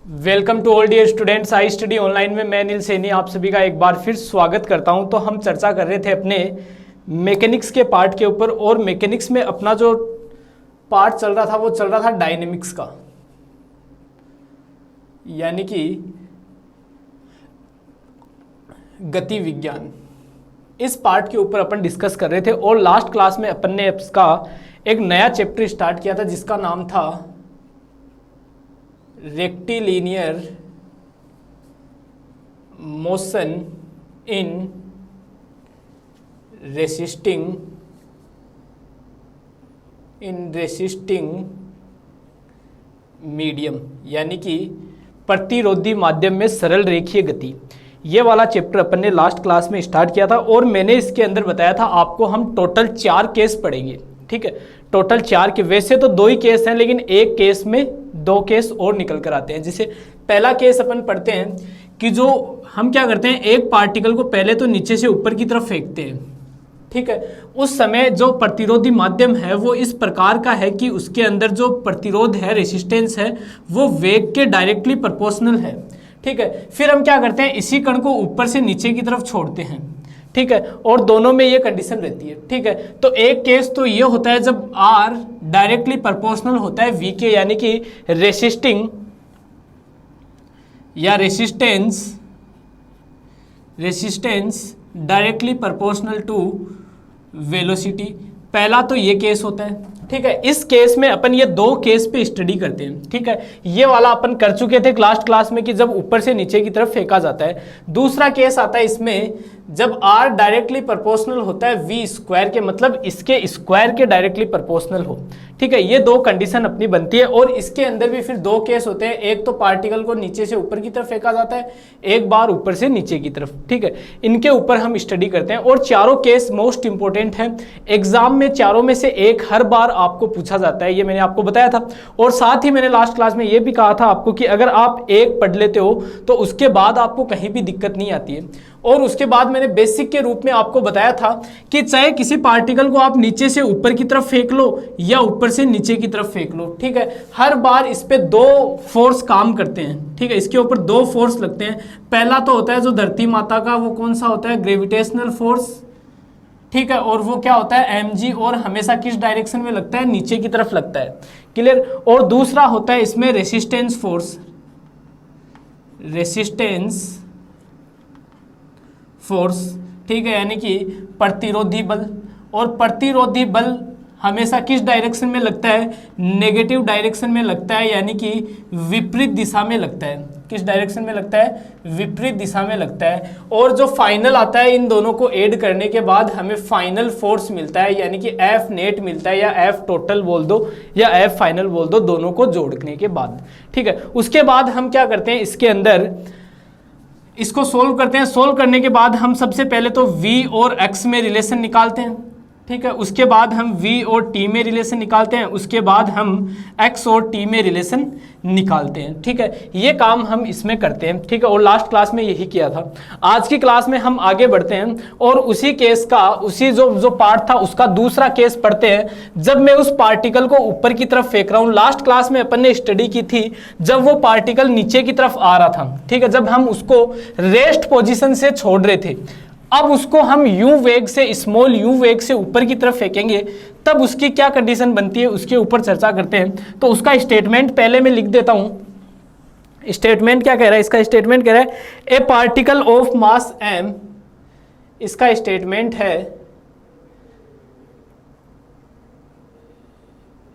Welcome to all dear students. I study online में मैं अनिल सैनी आप सभी का एक बार फिर स्वागत करता हूं। तो हम चर्चा कर रहे थे अपने मैकेनिक्स के पार्ट के ऊपर, और मैकेनिक्स में अपना जो पार्ट चल रहा था वो चल रहा था डायनेमिक्स का, यानी कि गति विज्ञान। इस पार्ट के ऊपर अपन डिस्कस कर रहे थे और लास्ट क्लास में अपन ने इसका एक नया चैप्टर स्टार्ट किया था जिसका नाम था rectilinear motion in resisting medium, यानी कि प्रतिरोधी माध्यम में सरल रेखीय गति। ये वाला चैप्टर अपन ने लास्ट क्लास में स्टार्ट किया था और मैंने इसके अंदर बताया था आपको हम टोटल 4 केस पढ़ेंगे। ठीक है, टोटल 4 के, वैसे तो 2 ही केस हैं लेकिन एक केस में 2 केस और निकल कर आते हैं। जैसे पहला केस अपन पढ़ते हैं कि जो हम क्या करते हैं, एक पार्टिकल को पहले तो नीचे से ऊपर की तरफ फेंकते हैं। ठीक है, उस समय जो प्रतिरोधी माध्यम है वो इस प्रकार का है कि उसके अंदर जो प्रतिरोध है, रेसिस्टेंस है, वो वेग के डायरेक्टली प्रोपोर्शनल है। ठीक है, फिर हम क्या करते हैं, इसी कण को ऊपर से नीचे की तरफ छोड़ते हैं। ठीक है, और दोनों में ये कंडीशन रहती है। ठीक है, तो एक केस तो ये होता है जब R डायरेक्टली प्रोपोर्शनल होता है V के, यानी कि रेसिस्टिंग या resistance directly proportional to velocity. पहला तो ये केस होता है। ठीक है, इस केस में अपन ये 2 केस पे स्टडी करते हैं। ठीक है, ये वाला अपन कर चुके थे लास्ट क्लास में कि जब ऊपर से नीचे की तरफ फेंका जाता है। दूसरा केस आता है इसमें जब R डायरेक्टली प्रोपोर्शनल होता है V स्क्वायर के, मतलब इसके स्क्वायर के डायरेक्टली प्रोपोर्शनल हो। ठीक है, ये 2 कंडीशन अपनी बनती है और इसके अंदर भी फिर 2 केस होते हैं। एक तो पार्टिकल को नीचे से ऊपर की तरफ फेंका जाता है, एक बार ऊपर से नीचे की तरफ। ठीक है, इनके ऊपर हम स्टडी करते हैं और चारों केस मोस्ट इंपॉर्टेंट हैं। एग्जाम में चारों में से एक हर बार आपको पूछा जाता है, ये मैंने आपको बताया था। और साथ ही मैंने लास्ट क्लास में ये भी कहा था आपको कि अगर आप एक पढ़ लेते हो तो उसके बाद आपको कहीं भी दिक्कत नहीं आती है। और उसके बाद मैंने बेसिक के रूप में आपको बताया था कि चाहे किसी पार्टिकल को आप नीचे से ऊपर की तरफ फेंक लो या ऊपर से नीचे की तरफ फेंक लो, ठीक है, हर बार इस पे 2 फोर्स काम करते हैं। ठीक है, इसके ऊपर 2 फोर्स लगते हैं। पहला तो होता है जो धरती माता का, वो कौन सा होता है, ग्रेविटेशनल फोर्स। ठीक है, और वो क्या होता है, mg, और हमेशा किस डायरेक्शन में लगता है, नीचे की तरफ लगता है। क्लियर। और दूसरा होता है इसमें रेसिस्टेंस फोर्स, ठीक है, यानी कि प्रतिरोधी बल। और प्रतिरोधी बल हमेशा किस डायरेक्शन में लगता है, नेगेटिव डायरेक्शन में लगता है, यानी कि विपरीत दिशा में लगता है। किस डायरेक्शन में लगता है, विपरीत दिशा में लगता है। और जो फाइनल आता है, इन दोनों को ऐड करने के बाद हमें फाइनल फोर्स मिलता है, यानी कि F नेट मिलता है, या F टोटल बोल दो या F फाइनल बोल दो, दोनों को जोड़ने के बाद। ठीक है, उसके बाद हम क्या करते हैं, इसके अंदर इसको सोल्व करते हैं। सोल्व करने के बाद हम सबसे पहले तो V और X में रिलेशन निकालते हैं। ठीक है, उसके बाद हम V और T में रिलेशन निकालते हैं। उसके बाद हम X और T में रिलेशन निकालते हैं। ठीक है, ये काम हम इसमें करते हैं। ठीक है, और लास्ट क्लास में यही किया था। आज की क्लास में हम आगे बढ़ते हैं और उसी केस का, उसी जो पार्ट था उसका दूसरा केस पढ़ते हैं, जब मैं उस पार्टिकल को ऊपर की तरफ फेंक रहा हूँ। लास्ट क्लास में अपन ने स्टडी की थी जब वो पार्टिकल नीचे की तरफ आ रहा था। ठीक है, जब हम उसको रेस्ट पोजिशन से छोड़ रहे थे, अब उसको हम u वेग से, स्मॉल u वेग से ऊपर की तरफ फेंकेंगे, तब उसकी क्या कंडीशन बनती है उसके ऊपर चर्चा करते हैं। तो उसका स्टेटमेंट पहले मैं लिख देता हूं। स्टेटमेंट क्या कह रहा है, इसका स्टेटमेंट कह रहा है ए पार्टिकल ऑफ मास m, इसका स्टेटमेंट है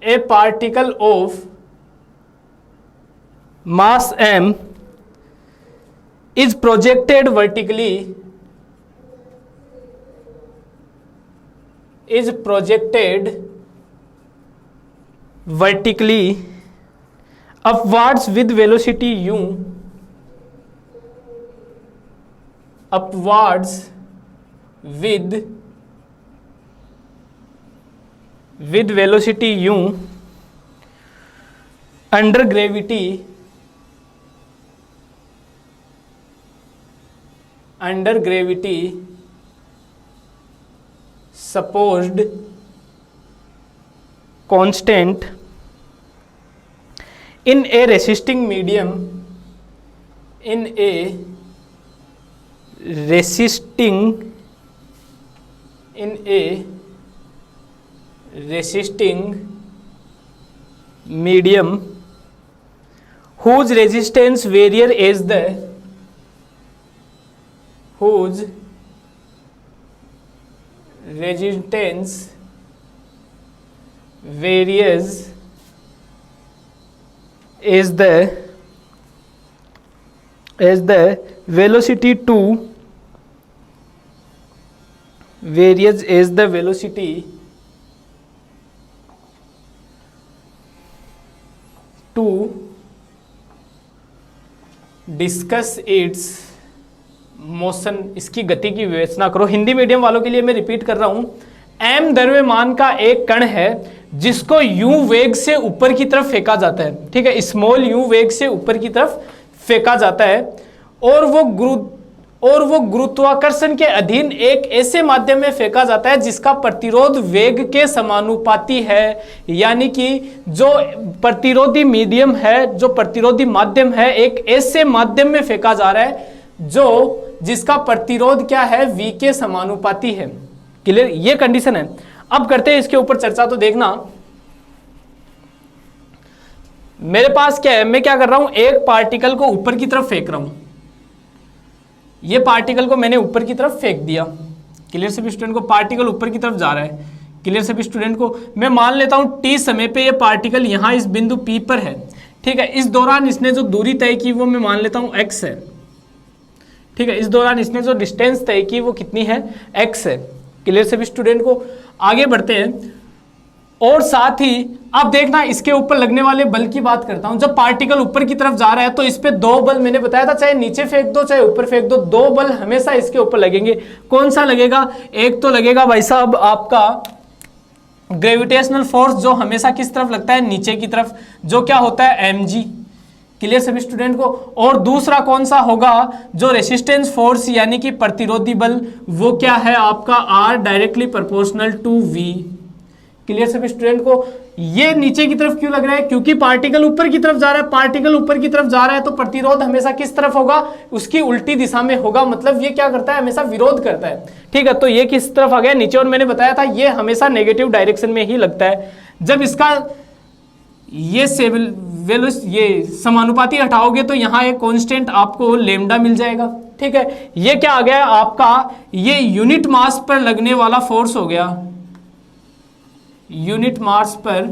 ए particle of mass m is projected vertically upwards with velocity u, upwards with velocity u under gravity supposed constant in a resisting medium in a resisting medium whose resistance varies as the velocity to discuss it's motion, इसकी गति की विवेचना करो। Hindi medium वालों के लिए मैं repeat कर रहा हूं, m द्रव्यमान का एक कण है जिसको u वेग से ऊपर की तरफ फेंका जाता है, ठीक है, स्मॉल u वेग से ऊपर की तरफ फेंका जाता है और वो गुरुत्वाकर्षण के अधीन एक ऐसे माध्यम में फेंका जाता है जिसका प्रतिरोध वेग के समानुपाती है। यानी कि जो प्रतिरोधी मीडियम है, जो प्रतिरोधी माध्यम है, एक ऐसे माध्यम में फेंका जा रहा है जिसका प्रतिरोध क्या है, v के समानुपाती है। क्लियर, ये कंडीशन है। अब करते हैं इसके ऊपर चर्चा। तो देखना मेरे पास क्या है, मैं क्या कर रहा हूं, एक पार्टिकल को ऊपर की तरफ फेंक रहा हूं। ये पार्टिकल को मैंने ऊपर की तरफ फेंक दिया। क्लियर सभी स्टूडेंट को, पार्टिकल ऊपर की तरफ जा रहा है। क्लियर सभी स्टूडेंट को, मैं मान लेता हूं t समय पे ये पार्टिकल यहां इस बिंदु P पर है, ठीक है। इस दौरान इसने जो दूरी तय की वो मैं मान लेता हूं x है, ठीक है। इस दौरान इसने जो डिस्टेंस तय की वो कितनी है, x है। क्लियर सभी स्टूडेंट को, आगे बढ़ते हैं। और साथ ही अब देखना इसके ऊपर लगने वाले बल की बात करता हूं। जब पार्टिकल ऊपर की तरफ जा रहा है तो इस पे दो बल, मैंने बताया था, चाहे नीचे फेंक दो चाहे ऊपर फेंक दो, दो बल हमेशा इसके ऊपर लगेंगे। कौन सा लगेगा, एक तो लगेगा भाई साहब आपका ग्रेविटेशनल फोर्स, जो हमेशा किस तरफ लगता है, नीचे की तरफ, जो क्या होता है mg। क्लियर सभी स्टूडेंट को। और दूसरा कौन सा होगा, जो रेसिस्टेंस फोर्स यानी कि प्रतिरोधी बल, वो क्या है आपका r directly proportional to v। Clear सभी स्टूडेंट को, ये नीचे की तरफ क्यों लग रहा है, क्योंकि पार्टिकल ऊपर की तरफ जा रहा है। पार्टिकल ऊपर की तरफ जा रहा है तो प्रतिरोध हमेशा किस तरफ होगा, उसकी उल्टी दिशा में होगा। मतलब ये क्या करता है, हमेशा विरोध करता है, ठीक है। तो ये किस तरफ आ गया, नीचे। और मैंने बताया था ये हमेशा नेगेटिव डायरेक्शन में ही लगता है। जब इसका ये समानुपाती हटाओगे तो यहाँ एक कांस्टेंट आपको लेमडा मिल जाएगा, ठीक है। ये क्या आ गया आपका, ये यूनिट मास पर लगने वाला फोर्स हो गया, यूनिट मास पर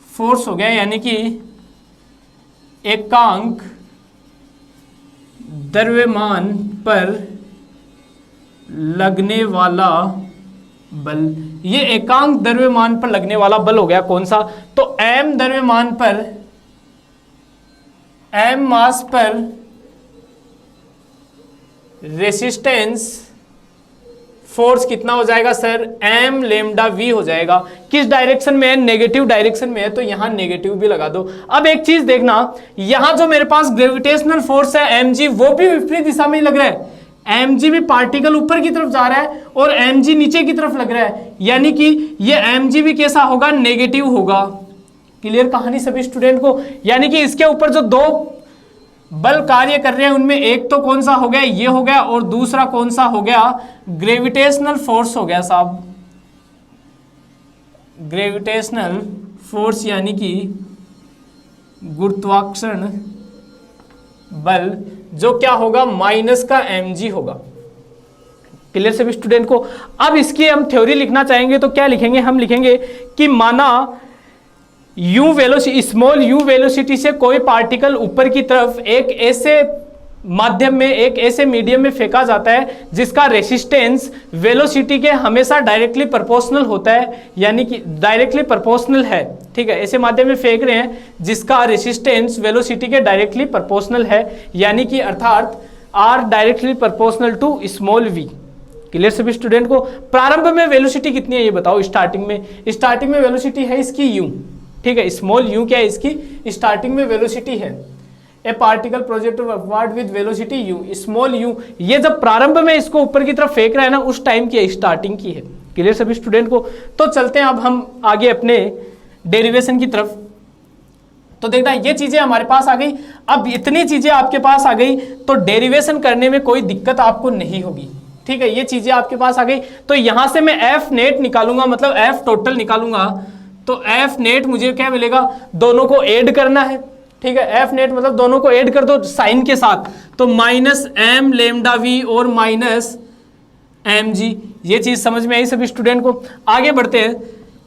फोर्स हो गया, यानी कि एकांक द्रव्यमान पर लगने वाला बल। ये एकांक द्रव्यमान पर लगने वाला बल हो गया कौन सा, तो m द्रव्यमान पर, m मास पर रेसिस्टेंस फोर्स कितना हो जाएगा सर, m लेमडा v हो जाएगा। किस डायरेक्शन में है, नेगेटिव डायरेक्शन में है, तो यहां नेगेटिव भी लगा दो। अब एक चीज देखना, यहां जो मेरे पास ग्रेविटेशनल फोर्स है mg, वो भी विपरीत दिशा में ही लग रहा है। mg भी पार्टिकल ऊपर की तरफ जा रहा है और mg नीचे की तरफ लग रहा है, यानी कि ये mg भी कैसा होगा, नेगेटिव होगा। क्लियर कहानी सभी स्टूडेंट को। यानी कि इसके ऊपर जो दो बल कार्य कर रहे हैं उनमें एक तो कौन सा हो गया, ये हो गया, और दूसरा कौन सा हो गया, ग्रेविटेशनल फोर्स हो गया साहब। ग्रेविटेशनल फोर्स यानी कि गुरुत्वाकर्षण बल, जो क्या होगा, माइनस का mg होगा। क्लियर सभी स्टूडेंट को। अब इसकी हम थ्योरी लिखना चाहेंगे तो क्या लिखेंगे, हम लिखेंगे कि माना u velocity, small u velocity से कोई पार्टिकल ऊपर की तरफ एक ऐसे माध्यम में, एक ऐसे मीडियम में फेंका जाता है जिसका रेसिस्टेंस वेलोसिटी के हमेशा डायरेक्टली प्रोपोर्शनल होता है, यानी कि डायरेक्टली प्रोपोर्शनल है, ठीक है। ऐसे माध्यम में फेंक रहे हैं जिसका रेसिस्टेंस वेलोसिटी के डायरेक्टली प्रोपोर्शनल है, यानी कि अर्थात r directly proportional to small v। Clear सभी स्टूडेंट को। प्रारंभ में वेलोसिटी कितनी है ये बताओ, स्टार्टिंग में वेलोसिटी है इसकी u, ठीक है। स्मॉल u क्या है इसकी, स्टार्टिंग में वेलोसिटी है। ए particle projected upward with velocity u, small u, ये जब प्रारंभ में इसको ऊपर की तरफ फेंक रहा है ना, उस टाइम की है, स्टार्टिंग की है। क्लियर सभी स्टूडेंट को। तो चलते हैं अब हम आगे अपने डेरिवेशन की तरफ। तो देखना ये चीजें हमारे पास आ गई। अब इतनी चीजें आपके पास आ गई तो डेरिवेशन करने में कोई दिक्कत आपको नहीं होगी, ठीक है। ये चीजें आपके पास आ गई तो यहां से मैं एफ नेट निकालूंगा, मतलब एफ टोटल निकालूंगा। तो एफ नेट मुझे क्या मिलेगा, दोनों को ऐड करना है, ठीक है। एफ नेट मतलब दोनों को ऐड कर दो साइन के साथ, तो माइनस एम लेमडा वी और माइनस एम जी। ये चीज समझ में आई सभी स्टूडेंट को। आगे बढ़ते हैं,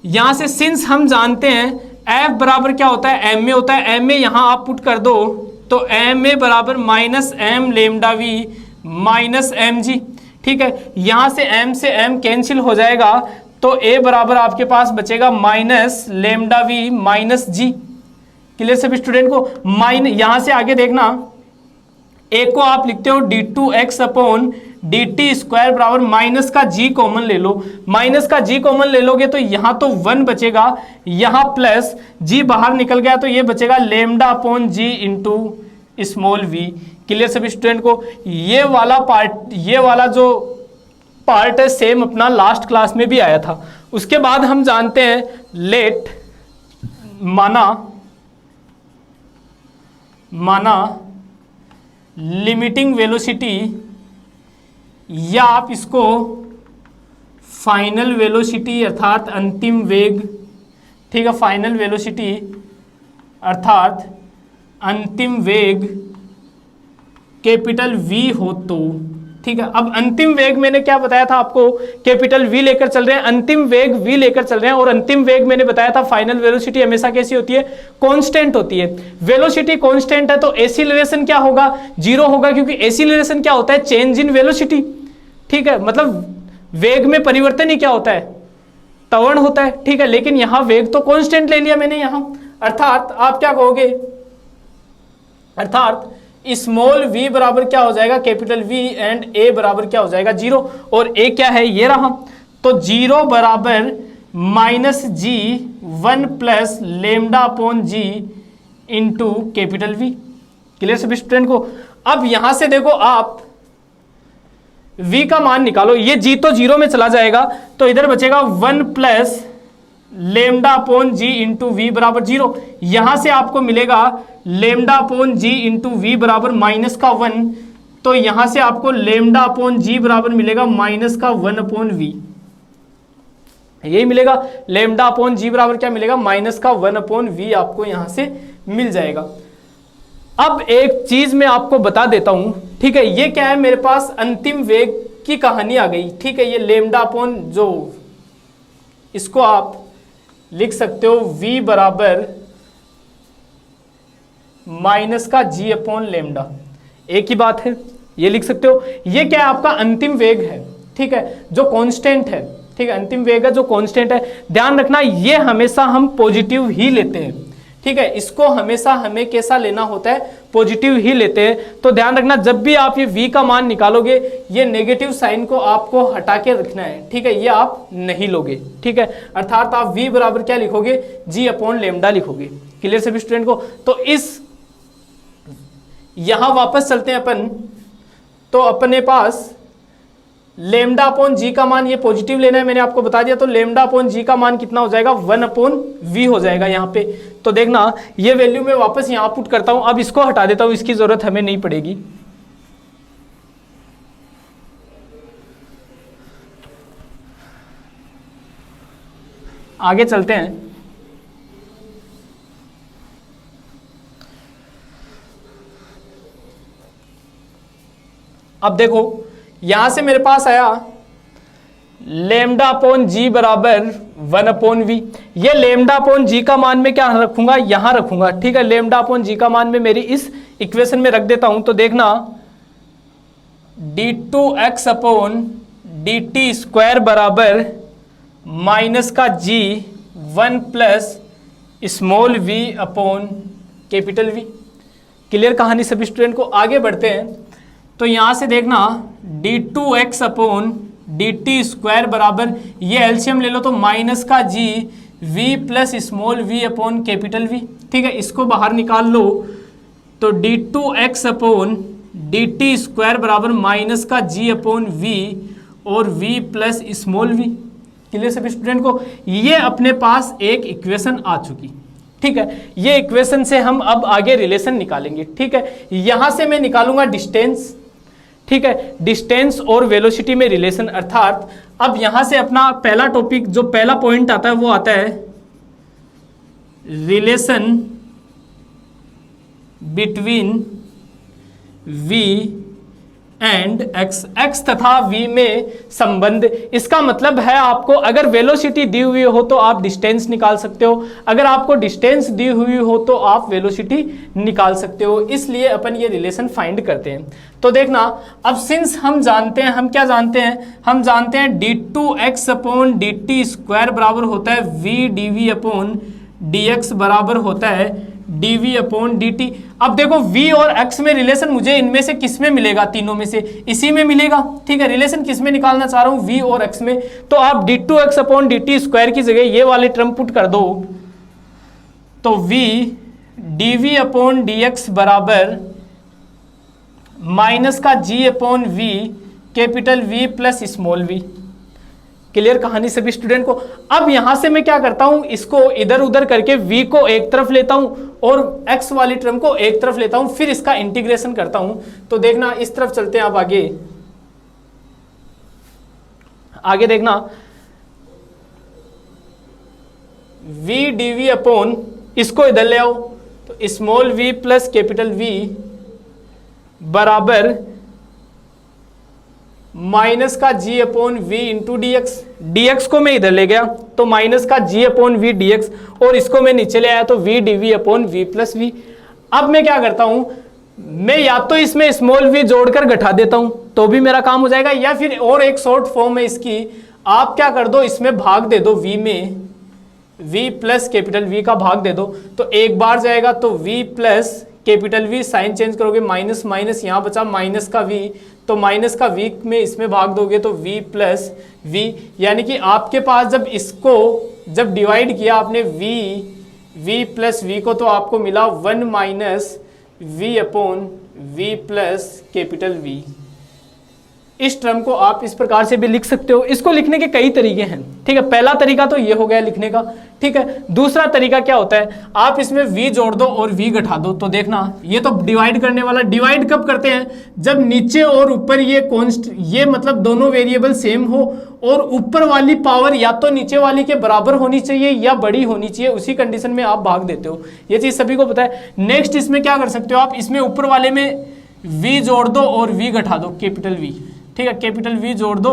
यहां से सिंस हम जानते हैं एफ बराबर क्या होता है, एम में होता है। एम में यहां आप पुट कर दो तो एम में बराबर minus m lambda v minus m g, ठीक है। यहां से एम कैंसिल हो जाएगा तो ए बराबर आपके पास बचेगा minus lambda v minus g. Clear सभी स्टूडेंट को। यहां से आगे देखना, ए को आप लिखते हो d2x अपॉन dt स्क्वायर बराबर माइनस का g कॉमन ले लो। माइनस का g कॉमन ले लोगे तो यहां तो 1 बचेगा, यहां प्लस g बाहर निकल गया तो ये बचेगा lambda upon g into small v। Clear सभी स्टूडेंट को। ये वाला जो पार्ट है सेम अपना लास्ट क्लास में भी आया था। उसके बाद हम जानते हैं लेट माना लिमिटिंग वेलोसिटी, या आप इसको फाइनल वेलोसिटी अर्थात अंतिम वेग, ठीक है। फाइनल वेलोसिटी अर्थात अंतिम वेग कैपिटल V हो तो, ठीक है। अब अंतिम वेग मैंने क्या बताया था आपको, कैपिटल V लेकर चल रहे हैं, अंतिम वेग V लेकर चल रहे हैं। और अंतिम वेग मैंने बताया था फाइनल वेलोसिटी हमेशा कैसी होती है, कांस्टेंट होती है। वेलोसिटी कांस्टेंट है तो एक्सीलरेशन क्या होगा, 0 होगा, क्योंकि एक्सीलरेशन क्या होता है, चेंज इन वेलोसिटी, ठीक है। मतलब वेग में परिवर्तन ही क्या होता है, त्वरण होता है, ठीक है। लेकिन यहां वेग तो कांस्टेंट ले लिया मैंने यहां, अर्थात आप क्या कहोगे, अर्थात स्मॉल v बराबर क्या हो जाएगा, कैपिटल V, एंड a बराबर क्या हो जाएगा, 0। और a क्या है, ये रहा। तो 0 बराबर minus g 1 plus lambda upon g into capital V। Clear सभी स्टूडेंट को। अब यहां से देखो आप v का मान निकालो, ये g तो 0 में चला जाएगा तो इधर बचेगा 1 plus lambda upon g into v बराबर 0। यहां से आपको मिलेगा lambda upon g into v बराबर माइनस का 1, तो यहां से आपको लेमडा अपॉन जी बराबर मिलेगा माइनस का 1 अपॉन वी। यही मिलेगा, लेमडा अपॉन जी बराबर क्या मिलेगा, माइनस का 1 अपॉन वी आपको यहां से मिल जाएगा। अब एक चीज मैं आपको बता देता हूं, ठीक है। ये क्या है, मेरे पास अंतिम वेग की कहानी आ गई, ठीक है। ये लेमडा अपॉन, जो इसको आप लिख सकते हो v बराबर माइनस का g अपॉन लेमडा, एक ही बात है, ये लिख सकते हो। ये क्या है, आपका अंतिम वेग है, ठीक है, जो कांस्टेंट है, ठीक है। अंतिम वेग है जो कांस्टेंट है। ध्यान रखना ये हमेशा हम पॉजिटिव ही लेते हैं, ठीक है। इसको हमेशा हमें कैसा लेना होता है, पॉजिटिव ही लेते हैं। तो ध्यान रखना जब भी आप ये v का मान निकालोगे, ये नेगेटिव साइन को आपको हटा के रखना है, ठीक है। ये आप नहीं लोगे, ठीक है। अर्थात आप v बराबर क्या लिखोगे, g अपॉन लेमडा लिखोगे। क्लियर सभी स्टूडेंट को। तो इस यहां वापस चलते हैं अपन, तो अपने पास लेमडा अपॉन जी का मान, ये पॉजिटिव लेना है मैंने आपको बता दिया, तो लेमडा अपॉन जी का मान कितना हो जाएगा, 1 अपॉन वी हो जाएगा यहाँ पे। तो देखना ये वैल्यू मैं वापस यहाँ पुट करता हूँ, अब इसको हटा देता हूँ, इसकी जरूरत हमें नहीं पड़ेगी। आगे चलते हैं। अब देखो यहां से मेरे पास आया लेमडा अपॉन जी बराबर 1 अपॉन वी। ये लेमडा अपॉन जी का मान मैं क्या रखूंगा, यहां रखूंगा, ठीक है। लेमडा अपॉन जी का मान मैं मेरी इस इक्वेशन में रख देता हूं। तो देखना d2x अपॉन dt स्क्वायर बराबर माइनस का g 1 plus small v upon capital V। Clear कहानी सभी स्टूडेंट को। आगे बढ़ते हैं तो यहां से देखना d2x अपॉन dt स्क्वायर बराबर, ये एलसीएम ले लो तो माइनस का g v plus small v upon capital V, ठीक है। इसको बाहर निकाल लो तो d2x अपॉन dt स्क्वायर बराबर माइनस का g अपॉन v और v plus small v। Clear सभी स्टूडेंट को। ये अपने पास एक इक्वेशन आ चुकी, ठीक है, ये इक्वेशन से हम अब आगे रिलेशन निकालेंगे। ठीक है, यहां से मैं निकालूंगा डिस्टेंस। ठीक है, डिस्टेंस और वेलोसिटी में रिलेशन, अर्थात अब यहां से अपना पहला टॉपिक जो पहला पॉइंट आता है वो आता है relation between v and x, x तथा v में संबंध। इसका मतलब है आपको अगर वेलोसिटी दी हुई हो तो आप डिस्टेंस निकाल सकते हो, अगर आपको डिस्टेंस दी हुई हो तो आप वेलोसिटी निकाल सकते हो। इसलिए अपन ये रिलेशन फाइंड करते हैं। तो देखना, अब सिंस हम जानते हैं, हम क्या जानते हैं, हम जानते हैं d2x अपॉन dt स्क्वायर बराबर होता है v dv अपॉन dx बराबर होता है dv अपॉन dt। अब देखो v और x में रिलेशन मुझे इनमें से किस में मिलेगा, तीनों में से इसी में मिलेगा। ठीक है, रिलेशन किस में निकालना चाह रहा हूं, v और x में। तो आप d2x अपॉन dt स्क्वायर की जगह ये वाले टर्म पुट कर दो, तो v dv अपॉन dx बराबर माइनस का g upon v capital V plus small v। Clear कहानी सभी स्टूडेंट को। अब यहां से मैं क्या करता हूं, इसको इधर उधर करके v को एक तरफ लेता हूं और x वाली टर्म को एक तरफ लेता हूं, फिर इसका इंटीग्रेशन करता हूं। तो देखना, इस तरफ चलते हैं आप आगे देखना, v dv अपॉन इसको इधर ले आओ, तो small v plus capital V बराबर माइनस का g upon v into dx को मैं इधर ले गया तो माइनस का g अपॉन v dx, और इसको मैं नीचे ले आया तो v dv upon v plus v। अब मैं क्या करता हूं, मैं या तो इसमें स्मॉल v जोड़कर घटा देता हूं तो भी मेरा काम हो जाएगा, या फिर और एक शॉर्ट फॉर्म है इसकी, आप क्या कर दो, इसमें भाग दे दो v में, v प्लस कैपिटल V का भाग दे दो, तो एक बार जाएगा तो v plus capital V, sign change करोगे माइनस माइनस, यहाँ बचा माइनस का v, तो माइनस का v में इसमें भाग दोगे तो v प्लस v, यानी कि आपके पास जब इसको जब डिवाइड किया आपने v प्लस v को, तो आपको मिला 1 minus v upon v plus capital V। इस टर्म को आप इस प्रकार से भी लिख सकते हो। इसको लिखने के कई तरीके हैं। ठीक है, पहला तरीका तो ये हो गया लिखने का। ठीक है, दूसरा तरीका क्या होता है, आप इसमें v जोड़ दो और v घटा दो। तो देखना, ये तो डिवाइड करने वाला, डिवाइड कब करते हैं, जब नीचे और ऊपर ये मतलब दोनों वेरिएबल सेम हो और ऊपर वाली पावर या तो नीचे वाली के बराबर होनी चाहिए या बड़ी होनी चाहिए, उसी कंडीशन में आप भाग देते हो। ये चीज सभी को पता है। नेक्स्ट इसमें क्या कर सकते हो आप, इसमें ऊपर वाले में v जोड़ दो और v घटा दो, कैपिटल V। ठीक है, कैपिटल V जोड़ दो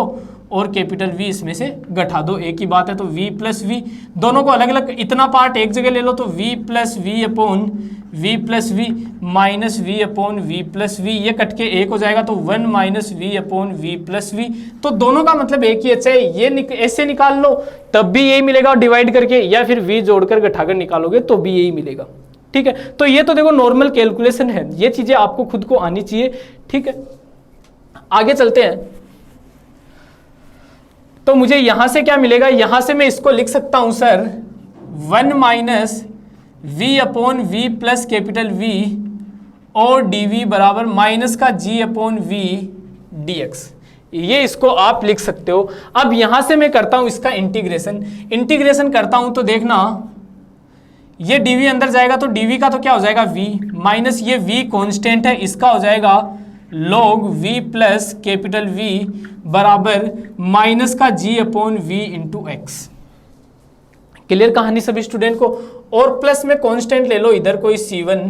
और कैपिटल V इसमें से घटा दो, एक ही बात है। तो v प्लस V, दोनों को अलग अलग, इतना पार्ट एक जगह ले लो तो v plus V upon v plus V minus v upon v plus V, ये कट के एक हो जाएगा तो 1 minus v upon v plus V। तो दोनों का मतलब एक ही है, चाहे ये ऐसे निकाल लो तब भी यही मिलेगा डिवाइड करके, या फिर v जोड़कर घटाकर निकालोगे तो भी यही मिलेगा। ठीक है, तो ये तो देखो नॉर्मल कैलकुलेशन है, ये चीजें आपको खुद को आनी चाहिए। ठीक है, आगे चलते हैं। तो मुझे यहां से क्या मिलेगा, यहां से मैं इसको लिख सकता हूं sir 1 minus v upon v plus capital V और dv बराबर माइनस का g अपॉन v dx। ये इसको आप लिख सकते हो। अब यहां से मैं करता हूं इसका इंटीग्रेशन करता हूं तो देखना, ये dv अंदर जाएगा तो dv का तो क्या हो जाएगा v माइनस ये v कांस्टेंट है, इसका हो जाएगा log v plus capital V बराबर माइनस का g upon v into x. Clear कहानी सभी स्टूडेंट को। और प्लस में कांस्टेंट ले लो इधर, कोई c1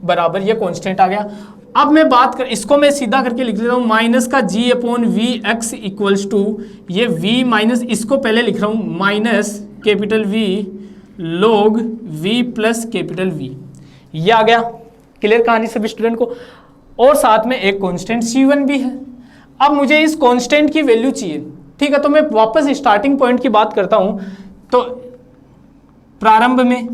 बराबर, ये कांस्टेंट आ गया। अब मैं बात कर, इसको मैं सीधा करके लिख लेता हूँ माइनस का g upon v x equals to ये v माइनस, इसको पहले लिख रहा हूँ minus capital V log v plus capital V, ये आ गया। क्लियर कहानी सभी स्टूडेंट को। और साथ में एक कांस्टेंट c1 भी है। अब मुझे इस कांस्टेंट की वैल्यू चाहिए। ठीक है, तो मैं वापस स्टार्टिंग पॉइंट की बात करता हूं, तो प्रारंभ में,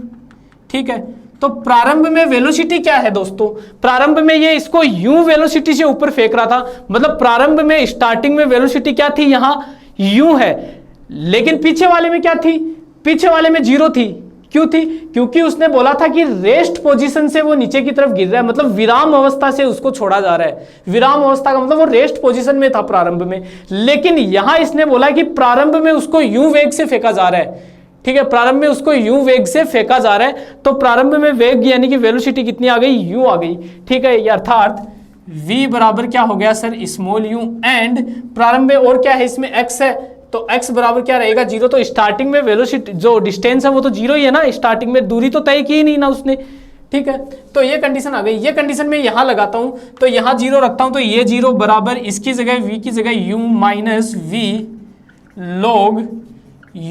ठीक है, तो प्रारंभ में वेलोसिटी क्या है दोस्तों, प्रारंभ में ये इसको यूं वेलोसिटी से ऊपर फेंक रहा था, मतलब प्रारंभ में स्टार्टिंग में वेलोसिटी क्या थी, यहां यूं है, लेकिन पीछे वाले में क्या थी, पीछे वाले में 0 थी। क्यों थी, क्योंकि उसने बोला था कि रेस्ट पोजीशन से वो नीचे की तरफ गिर रहा है, मतलब विराम अवस्था से उसको छोड़ा जा रहा है। विराम अवस्था का मतलब वो रेस्ट पोजीशन में था प्रारंभ में, लेकिन यहां इसने बोला कि प्रारंभ में उसको यूं वेग से फेंका जा रहा है। ठीक है, प्रारंभ में उसको u वेग से फेंका जा रहा है, तो प्रारंभ में वेग यानी कि वेलोसिटी कितनी आ गई, u आ गई। ठीक है, ये अर्थात v बराबर क्या हो गया सर, स्मॉल u, एंड प्रारंभ में और क्या है इसमें x है, तो x बराबर क्या रहेगा, 0। तो स्टार्टिंग में वेलोसिटी जो डिस्टेंस है वो तो 0 ही है ना, स्टार्टिंग में दूरी तो तय की ही नहीं ना उसने। ठीक है, तो ये कंडीशन आ गई। ये कंडीशन में यहां लगाता हूं तो यहां 0 रखता हूं, तो ये 0 बराबर इसकी जगह v की जगह u minus v log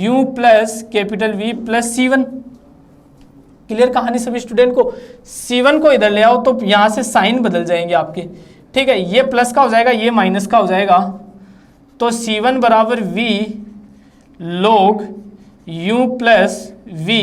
u plus capital V plus C1। Clear कहानी सभी स्टूडेंट को। C1 को इधर ले आओ तो यहां से साइन बदल जाएंगे आपके। ठीक है, ये प्लस का हो जाएगा, ये माइनस का हो जाएगा, तो C1 बराबर V log u plus V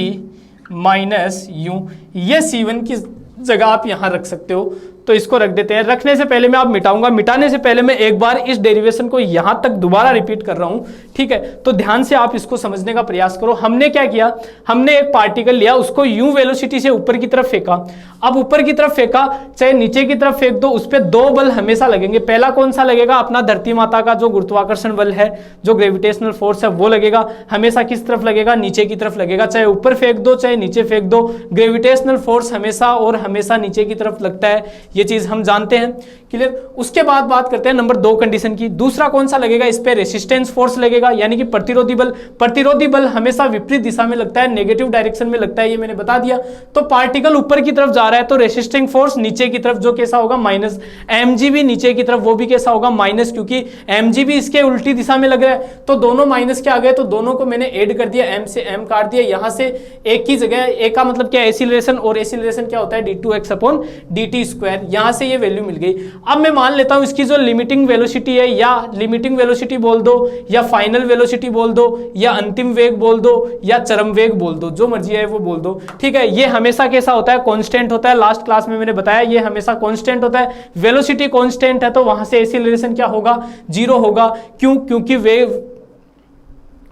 minus u। ये C1 की जगह आप यहां रख सकते हो, तो इसको रख देते हैं। रखने से पहले मैं आप मिटाऊंगा, मिटाने से पहले मैं एक बार इस डेरिवेशन को यहां तक दोबारा रिपीट कर रहा हूं। ठीक है, तो ध्यान से आप इसको समझने का प्रयास करो। हमने क्या किया, हमने एक पार्टिकल लिया, उसको u वेलोसिटी से ऊपर की तरफ फेंका। अब ऊपर की तरफ फेंका, चाहे नीचे की तरफ फेंक दो, उस पर 2 बल हमेशा लगेंगे। पहला कौन सा लगेगा, अपना धरती माता का जो गुरुत्वाकर्षण बल है, जो ग्रेविटेशनल फोर्स है, वो लगेगा। हमेशा किस तरफ लगेगा, नीचे की तरफ लगेगा। चाहे ऊपर फेंक दो चाहे नीचे फेंक दो, ग्रेविटेशनल फोर्स हमेशा और हमेशा नीचे की तरफ लगता है, ये चीज हम जानते हैं। क्लियर। उसके बाद बात करते हैं नंबर 2 कंडीशन की। दूसरा कौन सा लगेगा, इस पे रेसिस्टेंस फोर्स लगेगा, यानी कि प्रतिरोधी बल। प्रतिरोधी बल हमेशा विपरीत दिशा में लगता है, नेगेटिव डायरेक्शन में लगता है, ये मैंने बता दिया। तो पार्टिकल ऊपर की तरफ जा रहा है तो रेसिस्टिंग फोर्स नीचे की तरफ जो कैसा होगा, माइनस। mg भी नीचे की तरफ, वो भी कैसा होगा, माइनस, क्योंकि mg भी इसके उल्टी दिशा में लग रहा है। तो दोनों माइनस के आ गए, तो दोनों को मैंने ऐड कर दिया, m से m काट दिया। यहां से एक की जगह, एक का मतलब क्या, एसिलरेशन, और एसिलरेशन क्या होता है, d2x/dt²। यहां से ये वैल्यू मिल गई। अब मैं मान लेता हूं इसकी जो लिमिटिंग वेलोसिटी है, या लिमिटिंग वेलोसिटी बोल दो, या फाइनल वेलोसिटी बोल दो, या अंतिम वेग बोल दो, या चरम वेग बोल दो, जो मर्जी है वो बोल दो। ठीक है, ये हमेशा कैसा होता है, कांस्टेंट होता है। लास्ट क्लास में मैंने बताया ये हमेशा कांस्टेंट होता है। वेलोसिटी कांस्टेंट है तो वहां से एसिलरेशन क्या होगा, 0 होगा। क्यों, क्योंकि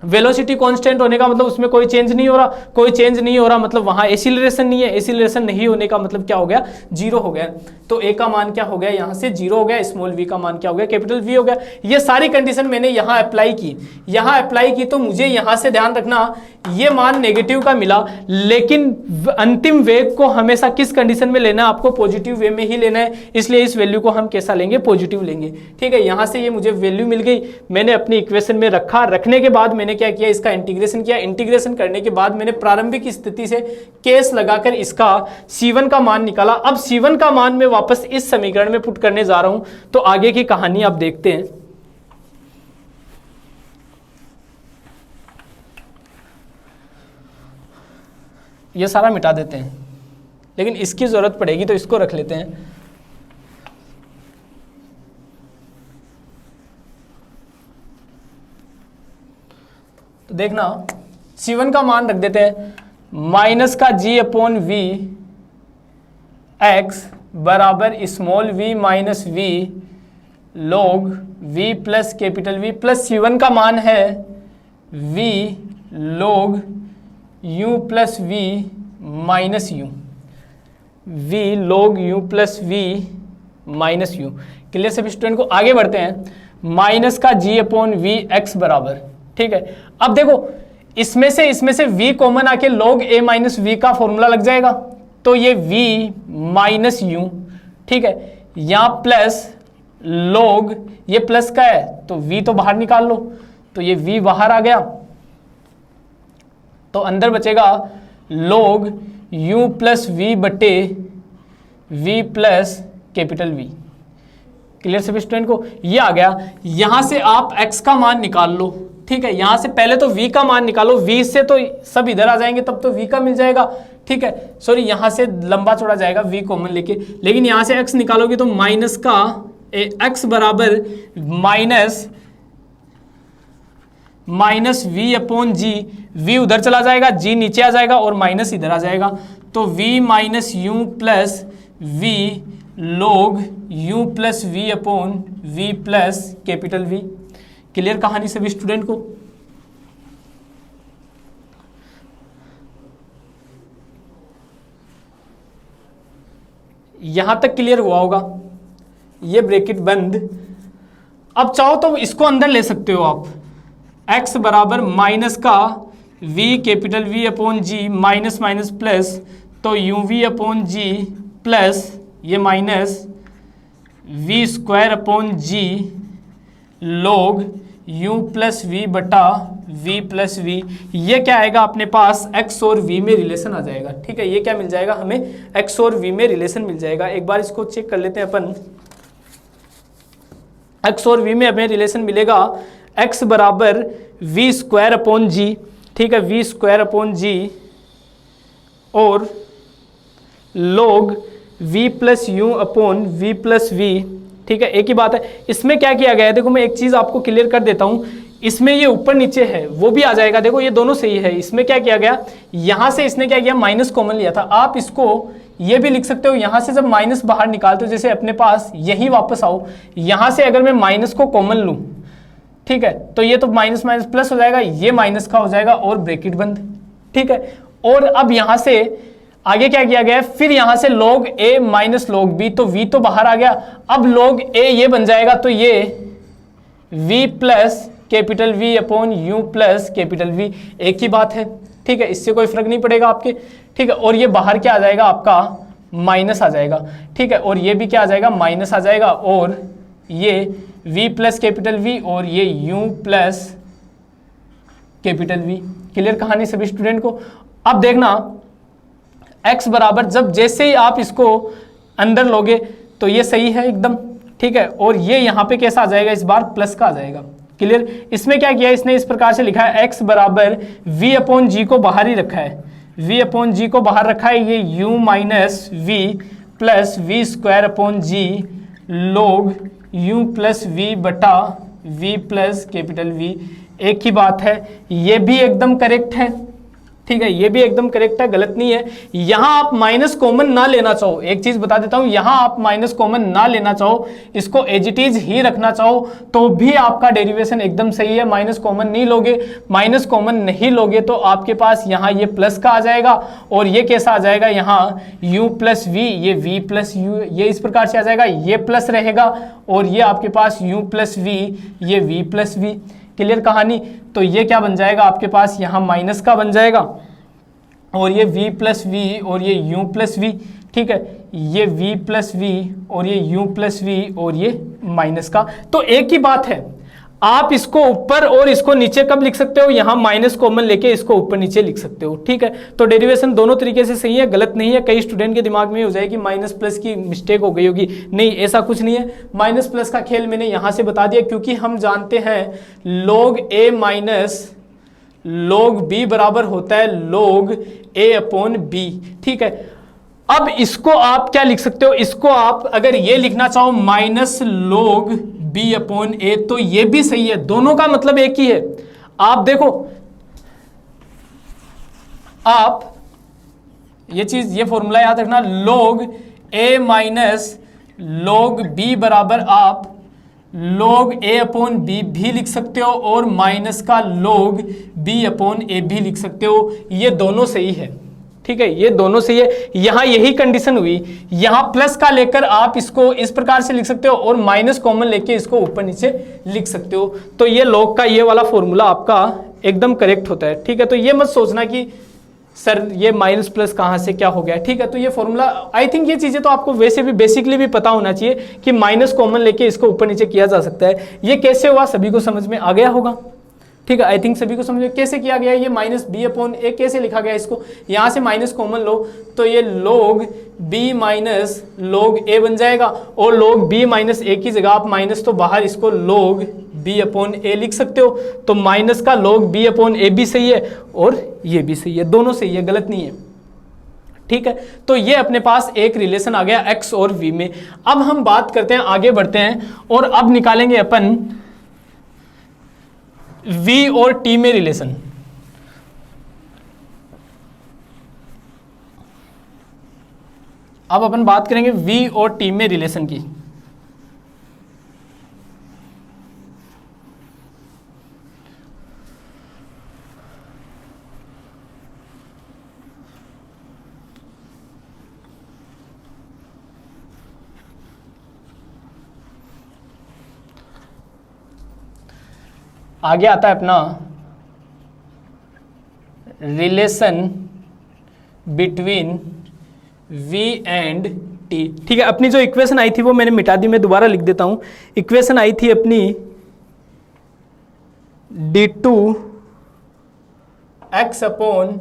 वेलोसिटी कांस्टेंट होने का मतलब उसमें कोई चेंज नहीं हो रहा, कोई चेंज नहीं हो रहा मतलब वहां एसिलरेशन नहीं है, एसिलरेशन नहीं होने का मतलब क्या हो गया, 0 हो गया। तो ए का मान क्या हो गया, यहां से 0 हो गया, स्मॉल v का मान क्या हो गया, कैपिटल V हो गया। ये सारी कंडीशन मैंने यहां अप्लाई की, यहां अप्लाई की, तो मुझे यहां से ध्यान रखना ये मान नेगेटिव का मिला, लेकिन अंतिम वेग को हमेशा किस कंडीशन में लेना है, आपको पॉजिटिव वे में ही लेना है। इसलिए इस वैल्यू को हम कैसा लेंगे, पॉजिटिव लेंगे। ठीक है, यहां से ये मुझे वैल्यू मिल गई, मैंने अपनी इक्वेशन में रखा। रखने के बाद मैंने क्या किया, इसका इंटीग्रेशन किया। इंटीग्रेशन करने के बाद मैंने प्रारंभिक स्थिति से केस लगाकर इसका C1 का मान निकाला। अब C1 का मान मैं वापस इस समीकरण में पुट करने जा रहा हूं, तो आगे की कहानी आप देखते हैं। ये सारा मिटा देते हैं, लेकिन इसकी जरूरत पड़ेगी तो इसको रख लेते हैं। तो देखना, C1 का मान रख देते हैं माइनस का g/v x बराबर small v minus v log v plus capital V, plus C1 का मान है v log u plus v minus u, v log u plus v minus u। Clear सभी स्टूडेंट को। आगे बढ़ते हैं, माइनस का g/v x बराबर, ठीक है। अब देखो इसमें से v कॉमन आके log a माइनस v का फॉर्मूला लग जाएगा, तो ये v माइनस u, ठीक है, यहां प्लस log, ये प्लस का है तो v तो बाहर निकाल लो, तो ये v बाहर आ गया, तो अंदर बचेगा log u प्लस v बटे v plus capital V। Clear सभी स्टूडेंट को, ये आ गया। यहां से आप x का मान निकाल लो, ठीक है। यहां से पहले तो v का मान निकालो, v से तो सब इधर आ जाएंगे, तब तो v का मिल जाएगा, ठीक है। सॉरी, यहां से लंबा चौड़ा जाएगा v कॉमन लेके, लेकिन यहां से x निकालोगे तो माइनस का x बराबर माइनस v/g, v उधर चला जाएगा, g नीचे आ जाएगा और माइनस इधर आ जाएगा, तो v minus u plus v log u plus v/v plus capital V। Clear कहानी सभी स्टूडेंट को। यहां तक क्लियर हुआ होगा, ये ब्रैकेट बंद। अब चाहो तो इसको अंदर ले सकते हो आप, x बराबर माइनस का v capital V upon g minus minus plus, तो u v upon g plus ये minus v square upon g log u plus v बटा v प्लस वी, ये क्या आएगा अपने पास x और v में रिलेशन आ जाएगा। ठीक है, ये क्या मिल जाएगा हमें x और v में रिलेशन मिल जाएगा। एक बार इसको चेक कर लेते हैं अपन। x और v में हमें रिलेशन मिलेगा x बराबर वी स्क्वायर अपॉन जी, ठीक है, वी स्क्वायर अपॉन जी और log v plus u upon v plus v. ठीक है, एक ही बात है। इसमें क्या किया गया है, देखो मैं एक चीज आपको क्लियर कर देता हूं, इसमें ये ऊपर नीचे है वो भी आ जाएगा। देखो ये दोनों सही है। इसमें क्या किया गया, यहां से इसने क्या किया, माइनस कॉमन लिया था। आप इसको ये भी लिख सकते हो, यहां से जब माइनस बाहर निकालते हो, जैसे अपने पास यही वापस आओ, यहां से अगर मैं माइनस को कॉमन लूं, ठीक है, तो ये तो माइनस माइनस प्लस हो जाएगा, ये माइनस का हो जाएगा और ब्रैकेट बंद। ठीक है, और अब यहां से आगे क्या किया गया है, फिर यहां से log a minus log b, तो v तो बाहर आ गया, अब log a ये बन जाएगा, तो ये v plus capital V upon u plus capital V, एक ही बात है। ठीक है, इससे कोई फर्क नहीं पड़ेगा आपके। ठीक है, और ये बाहर क्या आ जाएगा आपका, माइनस आ जाएगा। ठीक है, और ये भी क्या आ जाएगा, माइनस आ जाएगा, और ये v प्लस कैपिटल V और ये u plus capital V। Clear कहानी सभी स्टूडेंट को। अब देखना x बराबर, जब जैसे ही आप इसको अंदर लोगे तो ये सही है एकदम। ठीक है, और ये यहाँ पे कैसा आ जाएगा, इस बार प्लस का आ जाएगा। क्लियर, इसमें क्या किया इसने, इस प्रकार से लिखा है x बराबर v अपॉन जी को बाहर ही रखा है, v अपॉन जी को बाहर रखा है, ये u minus v plus v square upon g log u plus v बटा v प्लस कैपिटल V। एक ही बात है, ये भी एकदम करेक्ट है। ठीक है, ये भी एकदम करेक्ट है, गलत नहीं है। यहां आप माइनस कॉमन ना लेना चाहो, एक चीज बता देता हूं, यहां आप माइनस कॉमन ना लेना चाहो, इसको एज इट इज ही रखना चाहो, तो भी आपका डेरिवेशन एकदम सही है। माइनस कॉमन नहीं लोगे, माइनस कॉमन नहीं लोगे तो आपके पास यहाँ ये प्लस का आ जाएगा, और ये कैसा आ जाएगा, यहाँ u प्लस वी, ये v प्लस यू, ये इस प्रकार से आ जाएगा, ये प्लस रहेगा, और ये आपके पास u प्लस वी, ये v प्लस वी। क्लियर कहानी, तो ये क्या बन जाएगा आपके पास, यहाँ माइनस का बन जाएगा, और ये v प्लस वी और ये u प्लस वी। ठीक है, ये v प्लस वी और ये u प्लस वी और ये माइनस का। तो एक ही बात है, आप इसको ऊपर और इसको नीचे कब लिख सकते हो, यहाँ माइनस कॉमन लेके इसको ऊपर नीचे लिख सकते हो। ठीक है, तो डेरिवेशन दोनों तरीके से सही है, गलत नहीं है। कई स्टूडेंट के दिमाग में हो जाए कि माइनस प्लस की मिस्टेक हो गई होगी, नहीं ऐसा कुछ नहीं है। माइनस प्लस का खेल मैंने यहाँ से बता दिया, क्योंकि हम जानते हैं log a minus log b बराबर होता है log a अपॉन b। ठीक है, अब इसको आप क्या लिख सकते हो, इसको आप अगर ये लिखना चाहो minus log b upon a, तो ये भी सही है, दोनों का मतलब एक ही है। आप देखो, आप ये चीज, ये फॉर्मूला याद रखना, log a minus log b बराबर आप log a अपॉन b भी लिख सकते हो, और माइनस का log b अपॉन a भी लिख सकते हो, ये दोनों सही है। ठीक है, ये दोनों सही है। यहां यही कंडीशन हुई, यहां प्लस का लेकर आप इसको इस प्रकार से लिख सकते हो, और माइनस कॉमन लेके इसको ऊपर नीचे लिख सकते हो। तो ये log का ये वाला फॉर्मूला आपका एकदम करेक्ट होता है। ठीक है, तो ये मत सोचना कि सर ये माइनस प्लस कहाँ से क्या हो गया। ठीक है, तो ये फॉर्मूला, आई थिंक ये चीज़ें तो आपको वैसे भी बेसिकली भी पता होना चाहिए कि माइनस कॉमन लेके इसको ऊपर नीचे किया जा सकता है। ये कैसे हुआ सभी को समझ में आ गया होगा। ठीक है, आई थिंक सभी को समझ में कैसे किया गया, ये माइनस बी अपॉन ए कैसे लिखा गया, इसको यहाँ से माइनस कॉमन लो तो ये log b minus log a बन जाएगा, और log b माइनस a की जगह आप माइनस तो बाहर इसको log b अपॉन a लिख सकते हो। तो माइनस का log b अपॉन a भी सही है और ये भी सही है, दोनों सही है, गलत नहीं है। ठीक है, तो ये अपने पास एक रिलेशन आ गया x और v में। अब हम बात करते हैं, आगे बढ़ते हैं, और अब निकालेंगे अपन v और t में रिलेशन। अब अपन बात करेंगे v और t में रिलेशन की। आगे आता है अपना relation between v and t। ठीक है, अपनी जो इक्वेशन आई थी वो मैंने मिटा दी, मैं दोबारा लिख देता हूं। इक्वेशन आई थी अपनी d2x अपॉन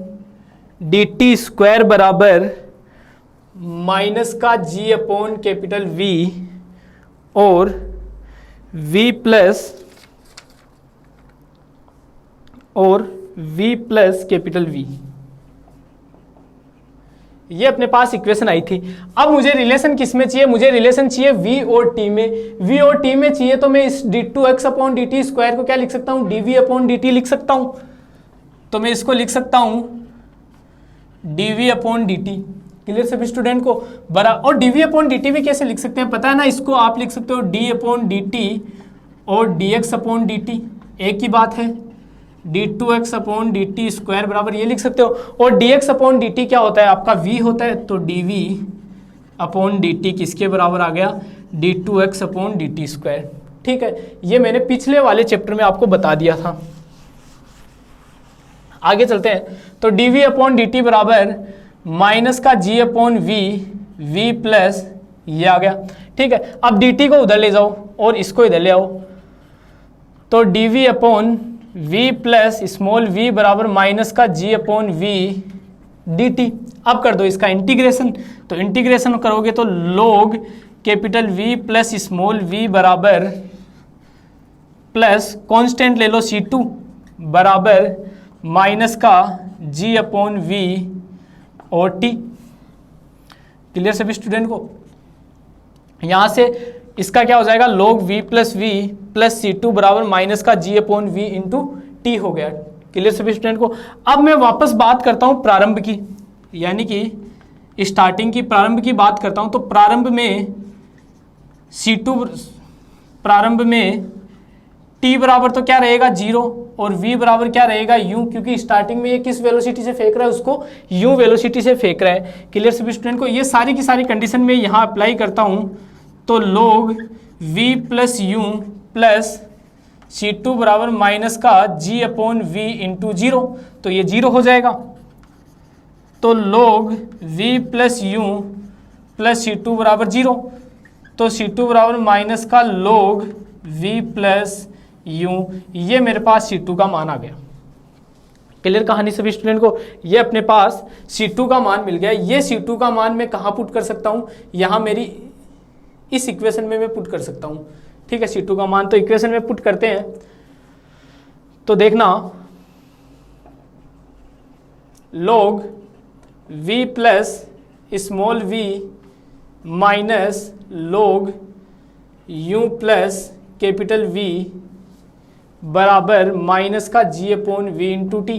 dt स्क्वायर बराबर माइनस का g अपॉन कैपिटल V और v प्लस कैपिटल V। ये अपने पास इक्वेशन आई थी। अब मुझे रिलेशन किस में चाहिए? मुझे रिलेशन चाहिए v और t में। v और t में चाहिए तो मैं इस d2x अपॉन dt स्क्वायर को क्या लिख सकता हूँ? dv अपॉन dt लिख सकता हूँ। तो मैं इसको लिख सकता हूँ dv अपॉन dt। क्लियर सभी स्टूडेंट को? बरा और dv अपॉन dt भी कैसे लिख सकते हैं पता है ना? इसको आप लिख सकते हो d अपॉन dt और dx अपॉन dt, एक ही बात है। d2x अपॉन dt स्क्वायर बराबर ये लिख सकते हो। और dx अपॉन dt क्या होता है? आपका v होता है, तो dv अपॉन dt किसके बराबर आ गया? d2x upon dt square. ठीक है, ये मैंने पिछले वाले चैप्टर में आपको बता दिया था। आगे चलते हैं। तो dv अपॉन dt बराबर माइनस का g अपॉन v प्लस ये आ गया। ठीक है, अब dt को उधर ले जाओ और इसको इधर ले आओ, तो dv upon v plus small v बराबर माइनस का g अपॉन v dt। अब कर दो इसका इंटीग्रेशन, तो इंटीग्रेशन करोगे तो log capital V plus small v बराबर प्लस कांस्टेंट ले लो c2 बराबर माइनस का g अपॉन v और t। क्लियर सभी स्टूडेंट को? यहाँ से इसका क्या हो जाएगा? log v प्लस c2 बराबर माइनस का g upon v into T हो गया। क्लियर सभी स्टूडेंट को? अब मैं वापस बात करता हूँ प्रारंभ की, यानी कि स्टार्टिंग की, प्रारंभ की बात करता हूँ। तो प्रारंभ में c2 प्रारंभ में t बराबर तो क्या रहेगा? 0 और v बराबर क्या रहेगा? u, क्योंकि स्टार्टिंग में ये किस वेलोसिटी से फेंक रहा है? उसको u वेलोसिटी से फेंक रहा है। क्लियर सभी स्टूडेंट को? ये सारी की सारी कंडीशन में यहाँ अप्लाई करता हूँ, तो log v plus u plus c2 बराबर माइनस का g अपॉन v इंटू 0, तो ये 0 हो जाएगा। तो log v plus u plus c2 बराबर 0, तो c2 बराबर माइनस का log v प्लस u, ये मेरे पास c2 का मान आ गया। क्लियर कहानी सभी स्टूडेंट को? ये अपने पास c2 का मान मिल गया। ये c2 का मान मैं कहाँ पुट कर सकता हूँ? यहाँ मेरी इस इक्वेशन में मैं पुट कर सकता हूँ। ठीक है, c2 का मान तो इक्वेशन में पुट करते हैं, तो देखना log v plus small v minus log u plus capital V बराबर माइनस का g upon v into T.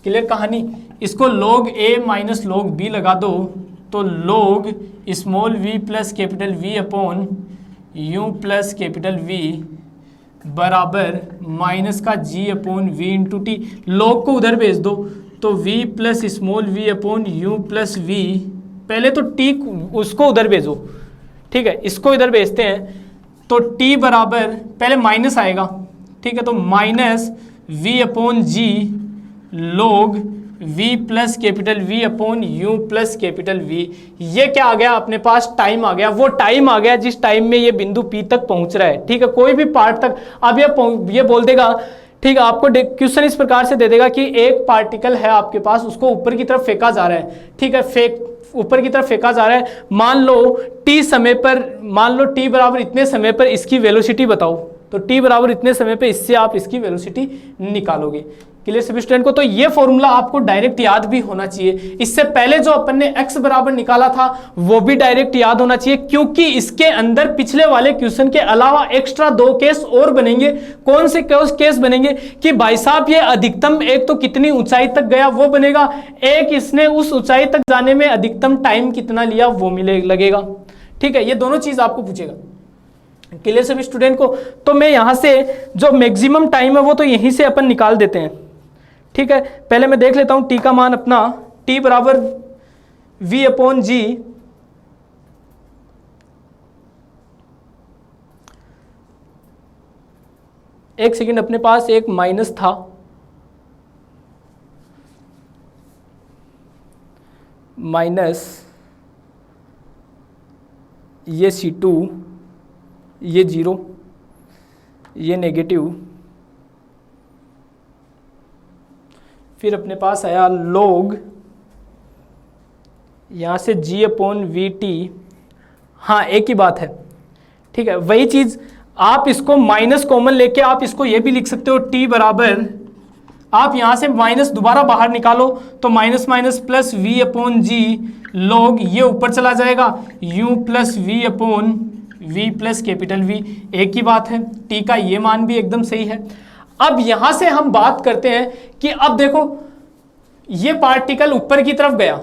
Clear कहानी? इसको log a minus log b लगा दो, तो log small v plus capital V upon u plus capital V बराबर minus का g upon v into T. log को उधर भेज दो, तो v plus small v upon u plus v, पहले तो t उसको उधर भेजो। ठीक है, इसको इधर भेजते हैं, तो t बराबर पहले माइनस आएगा। ठीक है, तो minus v upon g log v plus capital V upon u plus capital V। ये क्या आ गया अपने पास? टाइम आ गया। वो टाइम आ गया जिस टाइम में ये बिंदु P तक पहुंच रहा है। ठीक है, कोई भी पार्ट तक। अब ये बोल देगा, ठीक है, आपको क्वेश्चन इस प्रकार से दे देगा कि एक पार्टिकल है आपके पास, उसको ऊपर की तरफ फेंका जा रहा है। ठीक है, ऊपर की तरफ फेंका जा रहा है। मान लो t समय पर, मान लो t बराबर इतने समय पर इसकी वेलोसिटी बताओ, तो t बराबर इतने समय पे इससे आप इसकी वेलोसिटी निकालोगे। क्लियर सभी स्टूडेंट को? तो ये फॉर्मूला आपको डायरेक्ट याद भी होना चाहिए। इससे पहले जो अपन ने x बराबर निकाला था वो भी डायरेक्ट याद होना चाहिए, क्योंकि इसके अंदर पिछले वाले क्वेश्चन के अलावा एक्स्ट्रा 2 केस और बनेंगे। कौन से केस बनेंगे? कि भाई साहब ये अधिकतम एक तो कितनी ऊंचाई तक गया वो बनेगा, एक इसने उस ऊंचाई तक जाने में अधिकतम टाइम कितना लिया वो लगेगा। ठीक है, ये दोनों चीज आपको पूछेगा। क्लियर सभी स्टूडेंट को? तो मैं यहां से जो मैक्सिमम टाइम है वो तो यहीं से अपन निकाल देते हैं। ठीक है, पहले मैं देख लेता हूं t का मान अपना, t बराबर v अपॉन जी, एक सेकेंड, अपने पास एक माइनस था, माइनस ये C2, ये 0, ये नेगेटिव, फिर अपने पास आया log यहाँ से G/VT। हाँ एक ही बात है, ठीक है, वही चीज़ आप इसको माइनस कॉमन लेके आप इसको ये भी लिख सकते हो T बराबर, आप यहाँ से माइनस दोबारा बाहर निकालो तो minus minus plus V/G log ये ऊपर चला जाएगा U plus V/V plus capital V, एक ही बात है। T का ये मान भी एकदम सही है। अब यहाँ से हम बात करते हैं कि अब देखो ये पार्टिकल ऊपर की तरफ गया,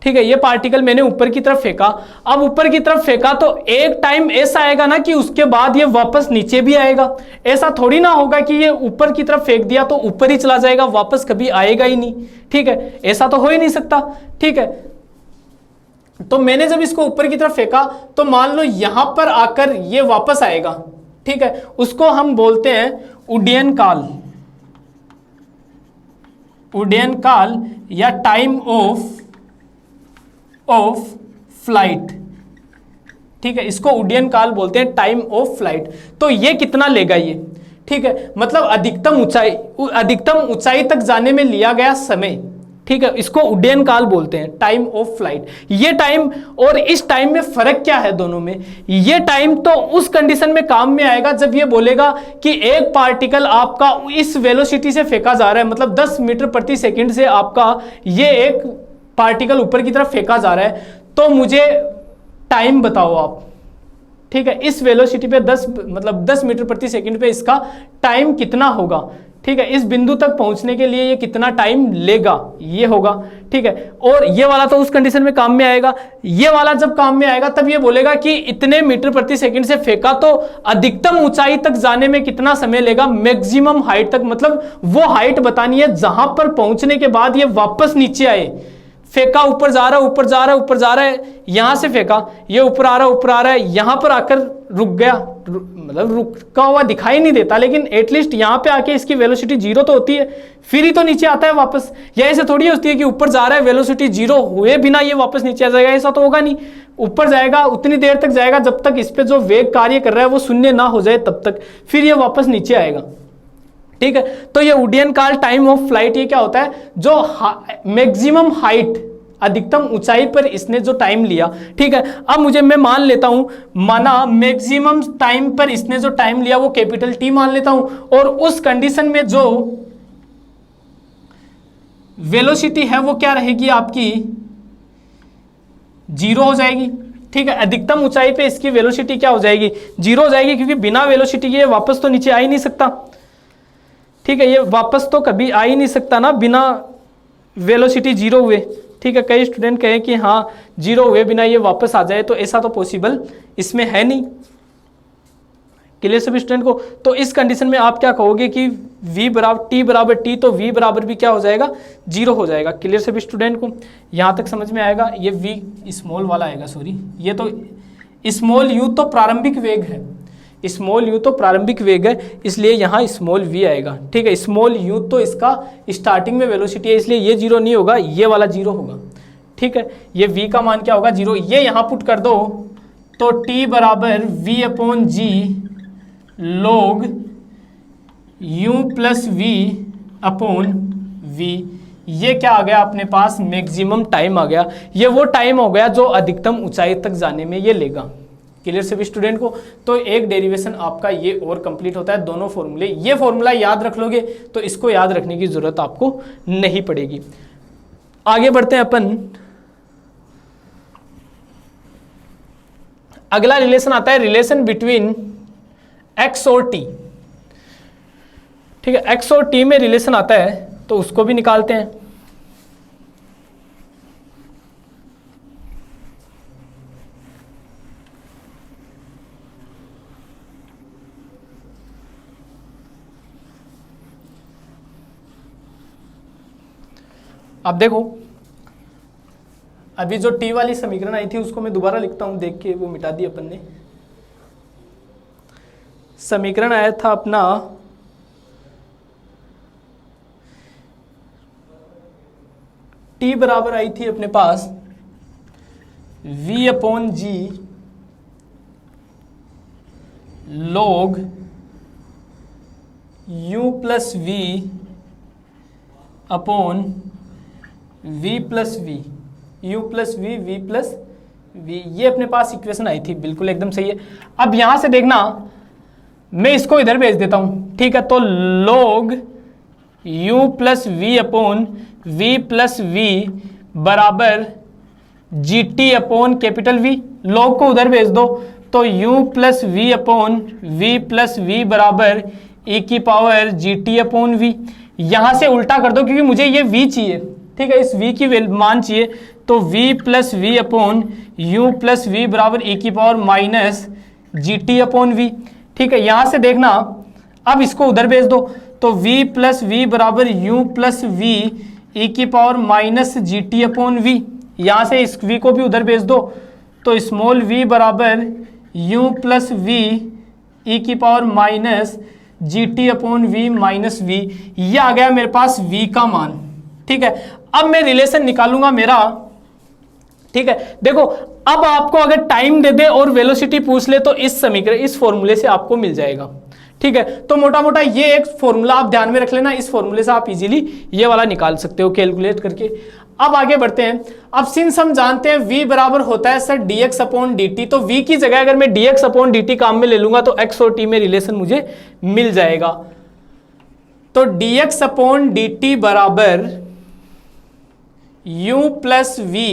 ठीक है, ये पार्टिकल मैंने ऊपर की तरफ फेंका। अब ऊपर की तरफ फेंका तो एक टाइम ऐसा आएगा ना कि उसके बाद ये वापस नीचे भी आएगा। ऐसा थोड़ी ना होगा कि ये ऊपर की तरफ फेंक दिया तो ऊपर ही चला जाएगा, वापस कभी आएगा ही नहीं, ठीक है, ऐसा तो हो ही नहीं सकता, ठीक है। तो मैंने जब इसको ऊपर की तरफ फेंका तो मान लो यहां पर आकर ये वापस आएगा, ठीक है, उसको हम बोलते हैं उड्डयन काल, उड्डयन काल या टाइम ऑफ फ्लाइट, ठीक है, इसको उड्डयन काल बोलते हैं, टाइम ऑफ फ्लाइट। तो ये कितना लेगा ये, ठीक है, मतलब अधिकतम ऊंचाई तक जाने में लिया गया समय, ठीक है, इसको उड्डयन काल बोलते हैं, टाइम ऑफ फ्लाइट। ये टाइम और इस टाइम में फर्क क्या है दोनों में? ये टाइम तो उस कंडीशन में काम में आएगा जब ये बोलेगा कि एक पार्टिकल आपका इस वेलोसिटी से फेंका जा रहा है, मतलब 10 मीटर प्रति सेकंड से आपका ये एक पार्टिकल ऊपर की तरफ फेंका जा रहा है, तो मुझे टाइम बताओ आप, ठीक है, इस वेलोसिटी पे 10 मीटर प्रति सेकंड पे इसका टाइम कितना होगा, ठीक है, इस बिंदु तक पहुंचने के लिए ये कितना टाइम लेगा, ये होगा, ठीक है। और ये वाला तो उस कंडीशन में काम में आएगा, ये वाला जब काम में आएगा तब ये बोलेगा कि इतने मीटर प्रति सेकंड से फेंका तो अधिकतम ऊंचाई तक जाने में कितना समय लेगा, मैक्सिमम हाइट तक, मतलब वो हाइट बतानी है जहां पर पहुंचने के बाद ये वापस नीचे आए। फेंका, ऊपर जा रहा है, ऊपर जा रहा है, ऊपर जा रहा है, यहां से फेंका, ये ऊपर आ रहा है, ऊपर आ रहा है, यहां पर आकर रुक गया, मतलब रुका हुआ दिखाई नहीं देता, लेकिन एटलीस्ट यहां पे आके इसकी वेलोसिटी 0 तो होती है, फिर ही तो नीचे आता है वापस। या ऐसे थोड़ी होती है कि ऊपर जा रहा है, वेलोसिटी 0 हुए बिना ये वापस नीचे आ जाएगा, ऐसा तो होगा नहीं। ऊपर जाएगा, उतनी देर तक जाएगा जब तक इस पे जो वेग कार्य कर रहा है वो शून्य ना हो जाए, तब तक फिर ये वापस नीचे आएगा, ठीक है। तो ये उड्डयन काल, टाइम ऑफ फ्लाइट, ये क्या होता है, जो मैक्सिमम हाइट, अधिकतम ऊंचाई पर इसने जो टाइम लिया, ठीक है। अब मैं मान लेता हूं, माना मैक्सिमम टाइम पर इसने जो टाइम लिया वो कैपिटल T मान लेता हूं, और उस कंडीशन में जो वेलोसिटी है वो क्या रहेगी आपकी, 0 हो जाएगी, ठीक है। अधिकतम ऊंचाई पे इसकी वेलोसिटी क्या हो जाएगी, 0 हो जाएगी, क्योंकि बिना वेलोसिटी के वापस तो नीचे आ ही नहीं सकता, ठीक है, ये वापस तो कभी आ ही नहीं सकता ना बिना वेलोसिटी 0 हुए, ठीक है। कई स्टूडेंट कहे कि हाँ 0 हुए बिना ये वापस आ जाए, तो ऐसा तो पॉसिबल इसमें है नहीं, क्लियर सभी स्टूडेंट को। तो इस कंडीशन में आप क्या कहोगे कि T बराबर T, तो V बराबर भी क्या हो जाएगा, 0 हो जाएगा। क्लियर सभी स्टूडेंट को, यहाँ तक समझ में आएगा। ये V स्मॉल वाला आएगा, सॉरी, ये तो स्मॉल u तो प्रारंभिक वेग है, स्मॉल u तो प्रारंभिक वेग है, इसलिए यहाँ स्मॉल v आएगा, ठीक है। स्मॉल u तो इसका स्टार्टिंग में वेलोसिटी है, इसलिए ये 0 नहीं होगा, ये वाला 0 होगा, ठीक है। ये v का मान क्या होगा, 0। ये यहाँ पुट कर दो तो t बराबर V/G log u plus V/V, ये क्या आ गया अपने पास, मैक्सिमम टाइम आ गया। ये वो टाइम हो गया जो अधिकतम ऊंचाई तक जाने में ये लेगा। क्लियर सभी स्टूडेंट को। तो एक डेरिवेशन आपका ये और कंप्लीट होता है, दोनों फॉर्मूले। ये फॉर्मूला याद रख लोगे तो इसको याद रखने की जरूरत आपको नहीं पड़ेगी। आगे बढ़ते हैं अपन। अगला रिलेशन आता है रिलेशन बिटवीन x और t, ठीक है। x और t में रिलेशन आता है तो उसको भी निकालते हैं। अब देखो, अभी जो t वाली समीकरण आई थी उसको मैं दोबारा लिखता हूं, देख के वो मिटा दी अपन ने। समीकरण आया था अपना t बराबर आई थी अपने पास v upon g log u plus v upon v plus v, u plus v, v plus v, ये अपने पास इक्वेशन आई थी, बिल्कुल एकदम सही है। अब यहां से देखना, मैं इसको इधर भेज देता हूं, ठीक है। तो log u plus v upon v plus v बराबर g t upon capital V, log को उधर भेज दो, तो u plus v upon v plus v बराबर e की power g t upon v. यहां से उल्टा कर दो क्योंकि मुझे ये v चाहिए, ठीक है, इस v की मान चाहिए, तो v plus v upon u plus v बराबर e की power minus g t upon v, ठीक है। यहां से देखना, अब इसको उधर भेज दो, तो v प्लस वी बराबर यू प्लस वी ई की power minus g t upon v. यहां से इस v को भी उधर भेज दो, तो स्मॉल v बराबर u प्लस वी ई की power minus g t upon v minus v. ये आ गया मेरे पास v का मान, ठीक है। अब मैं रिलेशन निकालूंगा मेरा, ठीक है। देखो, अब आपको अगर टाइम दे दे और वेलोसिटी पूछ ले तो इस समीकरण, इस फॉर्मूले से आपको मिल जाएगा, ठीक है। तो मोटा मोटा ये एक फॉर्मूला आप ध्यान में रख लेना, इस फॉर्मूले से आप इजीली ये वाला निकाल सकते हो कैलकुलेट करके। अब आगे बढ़ते हैं। अब सिंस हम जानते हैं v बराबर होता है सर dx अपॉन dt, तो v की जगह अगर मैं dx अपॉन dt काम में ले लूंगा तो x और t में रिलेशन मुझे मिल जाएगा। तो dx अपॉन dt बराबर u प्लस वी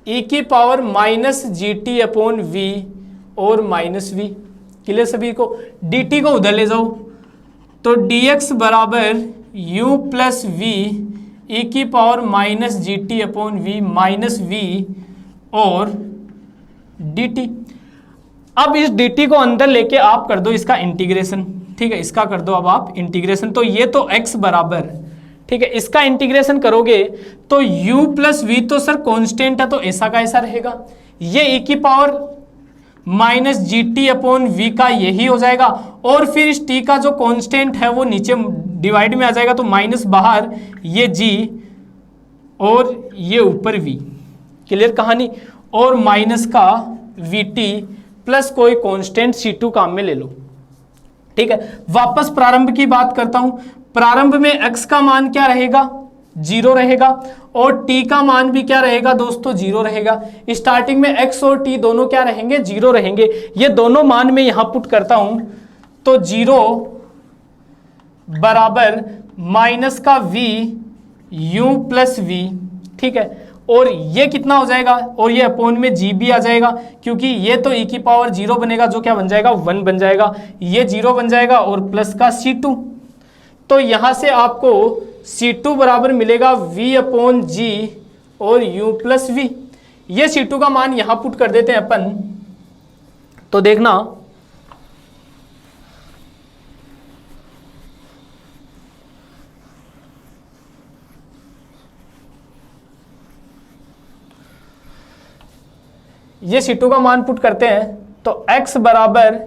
ई की power minus g t upon v और माइनस वी। क्लियर सभी को? dt को उधर ले जाओ, तो dx बराबर u प्लस वी ई की power minus g t upon v minus v और dt। अब इस dt को अंदर लेके आप कर दो इसका इंटीग्रेशन, ठीक है, इसका कर दो अब आप इंटीग्रेशन। तो ये तो x बराबर, ठीक है, इसका इंटीग्रेशन करोगे तो u प्लस वी तो सर कांस्टेंट है, तो ऐसा का ऐसा रहेगा। ये e की power minus g t upon v का यही हो जाएगा, और फिर इस t का जो कांस्टेंट है वो नीचे डिवाइड में आ जाएगा, तो माइनस बाहर ये g और ये ऊपर v। क्लियर कहानी? और माइनस का वी टी प्लस कोई कांस्टेंट c2 काम में ले लो, ठीक है। वापस प्रारंभ की बात करता हूं। प्रारंभ में x का मान क्या रहेगा? 0 रहेगा, और t का मान भी क्या रहेगा दोस्तों? 0 रहेगा। स्टार्टिंग में x और t दोनों क्या रहेंगे? 0 रहेंगे। ये दोनों मान मैं यहां पुट करता हूं, तो 0 बराबर माइनस का v u प्लस वी, ठीक है, और ये कितना हो जाएगा? और ये अपॉन में g भी आ जाएगा, क्योंकि ये तो e की पावर 0 बनेगा, जो क्या बन जाएगा? 1 बन जाएगा। ये 0 बन जाएगा और प्लस का c2, तो यहां से आपको c2 बराबर मिलेगा v अपॉन जी और u प्लस वी। ये c2 का मान यहां पुट कर देते हैं अपन, तो देखना ये c2 का मान पुट करते हैं, तो x बराबर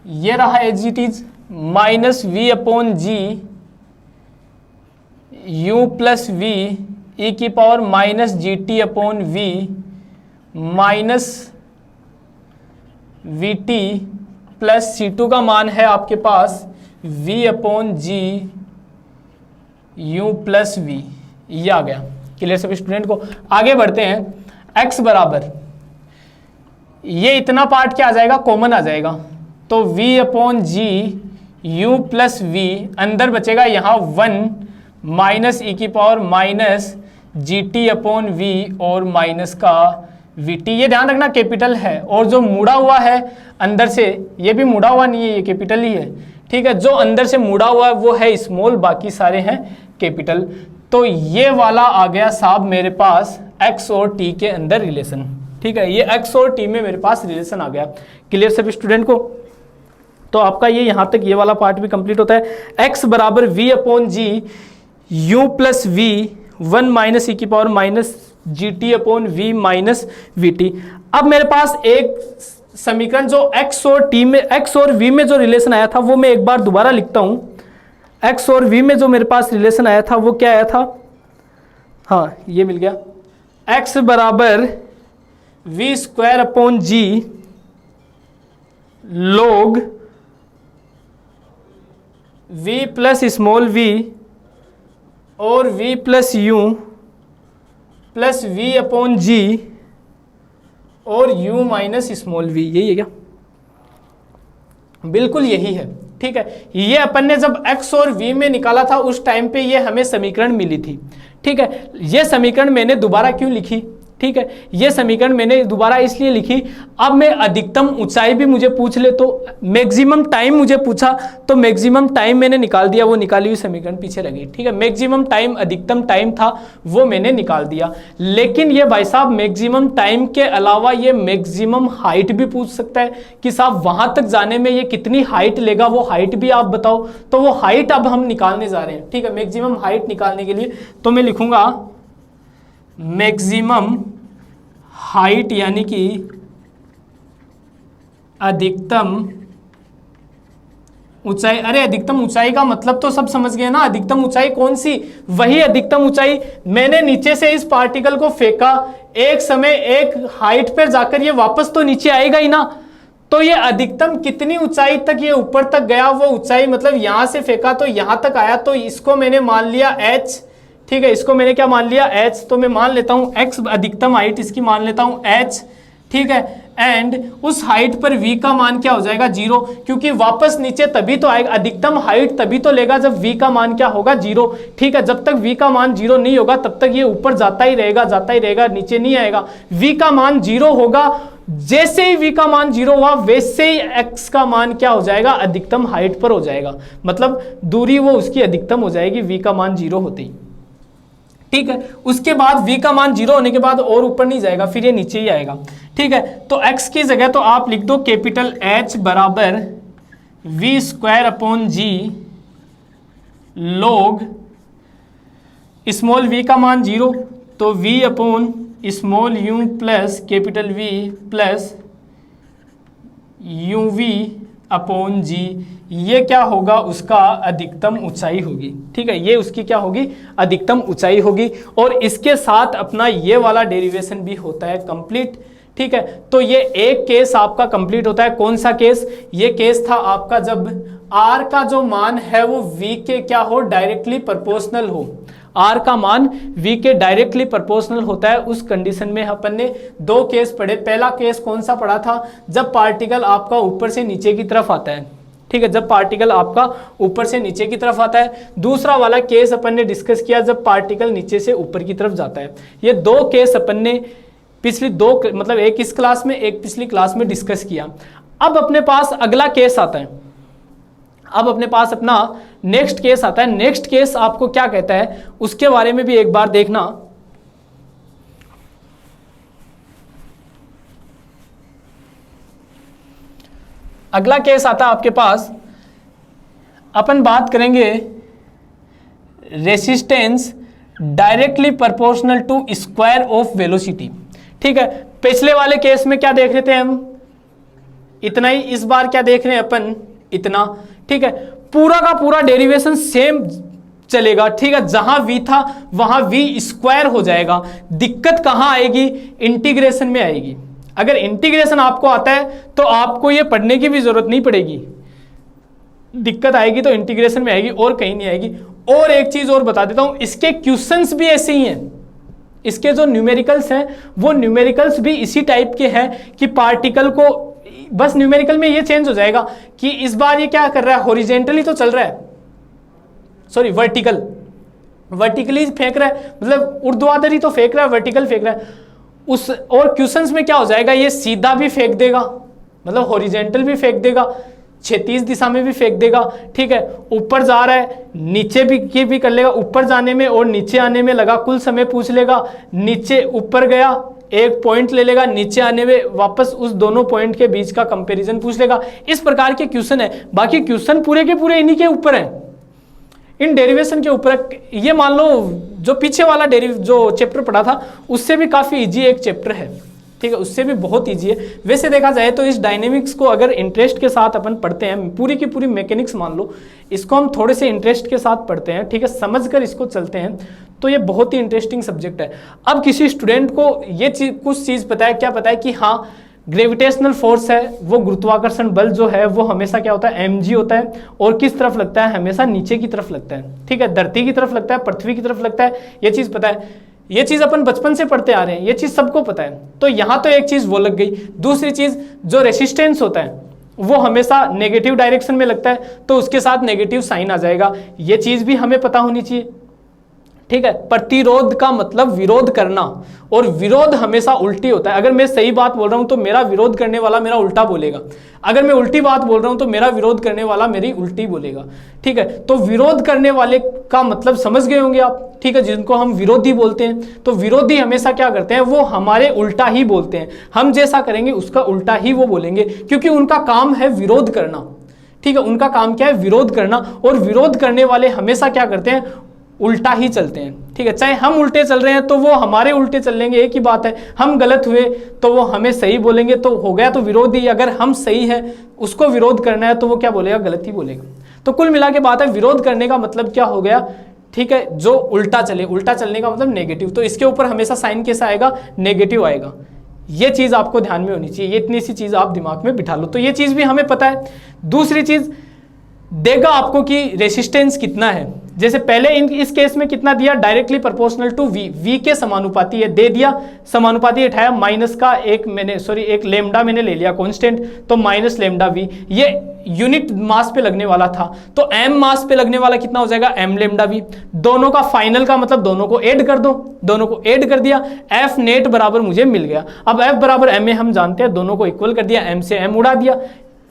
ये रहा as it is minus v upon g u plus v e की power minus g t upon v minus v t plus c2 का मान है आपके पास v upon g u plus v. ये आ गया। क्लियर सभी स्टूडेंट को? आगे बढ़ते हैं। x बराबर ये इतना पार्ट क्या आ जाएगा? कॉमन आ जाएगा, तो v upon g u plus v, अंदर बचेगा यहाँ 1 माइनस ई की power minus g t upon v और माइनस का वी टी। ये ध्यान रखना कैपिटल है, और जो मुड़ा हुआ है अंदर से, ये भी मुड़ा हुआ नहीं है, ये कैपिटल ही है, ठीक है। जो अंदर से मुड़ा हुआ है वो है स्मॉल, बाकी सारे हैं कैपिटल। तो ये वाला आ गया साहब मेरे पास x और t के अंदर रिलेशन, ठीक है। ये x और t में मेरे पास रिलेशन आ गया। क्लियर सभी स्टूडेंट को? तो आपका ये यहाँ तक ये वाला पार्ट भी कंप्लीट होता है। x बराबर v upon g u plus v 1 minus e की power minus g t upon v minus v t. अब मेरे पास एक समीकरण जो x और t में, x और v में जो रिलेशन आया था वो मैं एक बार दोबारा लिखता हूँ। x और v में जो मेरे पास रिलेशन आया था वो क्या आया था? हाँ, ये मिल गया। x बराबर v square upon g log v plus small v और v plus u plus v upon g और u माइनस स्मॉल v, यही है क्या? बिल्कुल यही है। ठीक है, ये अपन ने जब x और v में निकाला था उस टाइम पे ये हमें समीकरण मिली थी। ठीक है, ये समीकरण मैंने दोबारा क्यों लिखी? ठीक है, ये समीकरण मैंने दोबारा इसलिए लिखी, अब मैं अधिकतम ऊंचाई भी मुझे पूछ ले तो मैक्सिमम टाइम मुझे पूछा तो मैक्सिमम टाइम मैंने निकाल दिया, वो निकाली हुई समीकरण पीछे रह गई। ठीक है, मैक्सिमम टाइम अधिकतम टाइम था वो मैंने निकाल दिया। लेकिन ये भाई साहब मैक्सिमम टाइम के अलावा ये मैक्सिमम हाइट भी पूछ सकता है कि साहब वहां तक जाने में ये कितनी हाइट लेगा, वो हाइट भी आप बताओ। तो वो हाइट अब हम निकालने जा रहे हैं। ठीक है, मैक्सिमम हाइट निकालने के लिए तो मैं लिखूंगा मैक्सिमम हाइट यानी कि अधिकतम ऊंचाई। अरे अधिकतम ऊंचाई का मतलब तो सब समझ गए ना, अधिकतम ऊंचाई कौन सी? वही अधिकतम ऊंचाई, मैंने नीचे से इस पार्टिकल को फेंका, एक समय एक हाइट पर जाकर ये वापस तो नीचे आएगा ही ना। तो ये अधिकतम कितनी ऊंचाई तक ये ऊपर तक गया, वो ऊंचाई मतलब यहां से फेंका तो यहां तक आया, तो इसको मैंने मान लिया h। ठीक है, इसको मैंने क्या मान लिया? h। तो मैं मान लेता हूं x अधिकतम हाइट इसकी मान लेता हूं h। ठीक है, एंड उस हाइट पर v का मान क्या हो जाएगा? 0, क्योंकि वापस नीचे तभी तो आएगा, अधिकतम हाइट तभी तो लेगा जब v का मान क्या होगा? 0। ठीक है, जब तक v का मान 0 नहीं होगा तब तक ये ऊपर जाता ही रहेगा, नीचे नहीं आएगा। v का मान 0 होगा, जैसे ही v का मान 0 हुआ वैसे ही x का मान क्या हो जाएगा? अधिकतम हाइट पर हो जाएगा, मतलब दूरी वो उसकी अधिकतम हो जाएगी v का मान 0 होते ही। ठीक है, उसके बाद v का मान 0 होने के बाद और ऊपर नहीं जाएगा, फिर ये नीचे ही आएगा। ठीक है, तो x की जगह तो आप लिख दो कैपिटल H बराबर v square upon g log small v का मान 0 तो v upon small u plus capital V plus uv upon g. ये क्या होगा? उसका अधिकतम ऊंचाई होगी। ठीक है, ये उसकी क्या होगी? अधिकतम ऊंचाई होगी। और इसके साथ अपना ये वाला डेरिवेशन भी होता है कंप्लीट। ठीक है, तो ये एक केस आपका कंप्लीट होता है। कौन सा केस? ये केस था आपका जब r का जो मान है वो v के क्या हो? डायरेक्टली प्रोपोर्शनल हो। r का मान v के डायरेक्टली प्रोपोर्शनल होता है। उस कंडीशन में अपन ने दो केस पढ़े। पहला केस कौन सा पढ़ा था? जब पार्टिकल आपका ऊपर से नीचे की तरफ आता है। ठीक है, जब पार्टिकल आपका ऊपर से नीचे की तरफ आता है। दूसरा वाला केस अपन ने डिस्कस किया जब पार्टिकल नीचे से ऊपर की तरफ जाता है। ये दो केस अपन ने पिछली दो मतलब एक इस क्लास में एक पिछली क्लास में डिस्कस किया। अब अपने पास अगला केस आता है, अब अपने पास अपना नेक्स्ट केस आता है। नेक्स्ट केस आपको क्या कहता है उसके बारे में भी एक बार देखना। अगला केस आता है आपके पास, अपन बात करेंगे resistance directly proportional to square of velocity. ठीक है, पिछले वाले केस में क्या देख रहे थे हम? इतना ही। इस बार क्या देख रहे हैं अपन? इतना। ठीक है, पूरा का पूरा डेरिवेशन सेम चलेगा। ठीक है, जहां v था वहां v स्क्वायर हो जाएगा। दिक्कत कहां आएगी? इंटीग्रेशन में आएगी। अगर इंटीग्रेशन आपको आता है तो आपको ये पढ़ने की भी जरूरत नहीं पड़ेगी। दिक्कत आएगी तो इंटीग्रेशन में आएगी और कहीं नहीं आएगी। और एक चीज और बता देता हूं, इसके क्वेश्चंस भी ऐसे ही हैं। इसके जो न्यूमेरिकल्स हैं वो न्यूमेरिकल्स भी इसी टाइप के हैं कि पार्टिकल को बस न्यूमेरिकल में ये चेंज हो जाएगा कि इस बार ये क्या कर रहा है? हॉरिजेंटली तो चल रहा है, सॉरी वर्टिकली फेंक रहा है, मतलब ऊर्ध्वाधर ही तो फेंक रहा है, वर्टिकल फेंक रहा है उस। और क्वेश्चंस में क्या हो जाएगा? ये सीधा भी फेंक देगा, मतलब हॉरिजेंटल भी फेंक देगा, क्षैतिज दिशा में भी फेंक देगा। ठीक है, ऊपर जा रहा है नीचे भी ये भी कर लेगा। ऊपर जाने में और नीचे आने में लगा कुल समय पूछ लेगा। नीचे ऊपर गया एक पॉइंट ले लेगा, नीचे आने में वापस उस दोनों पॉइंट के बीच का कंपैरिजन पूछ लेगा। इस प्रकार के क्वेश्चन है। बाकी क्वेश्चन पूरे के पूरे इन्हीं के ऊपर है, इन डेरिवेशन के ऊपर। ये मान लो जो पीछे वाला जो चैप्टर पढ़ा था उससे भी काफी इजी एक चैप्टर है। ठीक है, उससे भी बहुत ईजी है। वैसे देखा जाए तो इस डायनेमिक्स को अगर इंटरेस्ट के साथ अपन पढ़ते हैं, पूरी की पूरी मैकेनिक्स मान लो, इसको हम थोड़े से इंटरेस्ट के साथ पढ़ते हैं, ठीक है, समझ कर इसको चलते हैं, तो ये बहुत ही इंटरेस्टिंग सब्जेक्ट है। अब किसी स्टूडेंट को ये कुछ चीज़ पता है, क्या पता है कि हाँ ग्रेविटेशनल फोर्स है, वो गुरुत्वाकर्षण बल जो है वो हमेशा क्या होता है, mg होता है, और किस तरफ लगता है, हमेशा नीचे की तरफ लगता है, ठीक है, धरती की तरफ लगता है, पृथ्वी की तरफ लगता है, ये चीज़ पता है, ये चीज़ अपन बचपन से पढ़ते आ रहे हैं, ये चीज़ सबको पता है। तो यहाँ तो एक चीज़ वो लग गई। दूसरी चीज़, जो रेसिस्टेंस होता है वो हमेशा नेगेटिव डायरेक्शन में लगता है, तो उसके साथ नेगेटिव साइन आ जाएगा, ये चीज़ भी हमें पता होनी चाहिए, ठीक है। प्रतिरोध का मतलब विरोध करना, और विरोध हमेशा उल्टी होता है। अगर मैं सही बात बोल रहा हूं तो मेरा विरोध करने वाला मेरा उल्टा बोलेगा, अगर मैं उल्टी बात बोल रहा हूं तो मेरा विरोध करने वाला मेरी उल्टी बोलेगा, ठीक है। तो विरोध करने वाले का मतलब समझ गए होंगे आप, ठीक है, जिनको हम विरोधी बोलते हैं। तो विरोधी हमेशा क्या करते हैं, वो हमारे उल्टा ही बोलते हैं, हम जैसा करेंगे उसका उल्टा ही वो बोलेंगे, क्योंकि उनका काम है विरोध करना, ठीक है, उनका काम क्या है, विरोध करना। और विरोध करने वाले हमेशा क्या करते हैं, उल्टा ही चलते हैं, ठीक है। चाहे हम उल्टे चल रहे हैं तो वो हमारे उल्टे चल लेंगे, एक ही बात है। हम गलत हुए तो वो हमें सही बोलेंगे, तो हो गया तो विरोधी। अगर हम सही है, उसको विरोध करना है, तो वो क्या बोलेगा, गलत ही बोलेगा। तो कुल मिला के बात है, विरोध करने का मतलब क्या हो गया, ठीक है, जो उल्टा चले, उल्टा चलने का मतलब नेगेटिव। तो इसके ऊपर हमेशा साइन कैसा आएगा, नेगेटिव आएगा। ये चीज़ आपको ध्यान में होनी चाहिए, ये इतनी सी चीज़ आप दिमाग में बिठा लो, तो ये चीज़ भी हमें पता है। दूसरी चीज़ देगा आपको कि रेसिस्टेंस कितना है, जैसे पहले इस केस में कितना दिया, डायरेक्टली प्रोपोर्शनल टू v के समानुपाती है, दे दिया, समानुपाती उठाया, माइनस का एक लेमडा मैंने ले लिया कांस्टेंट, तो माइनस लेमडा v, ये यूनिट मास पे लगने वाला था, तो m मास पे लगने वाला कितना हो जाएगा, m लेमडा v। दोनों का फाइनल का मतलब दोनों को ऐड कर दो, दोनों को ऐड कर दिया, f नेट बराबर मुझे मिल गया। अब f बराबर m हम जानते हैं, दोनों को इक्वल कर दिया, m से m उड़ा दिया,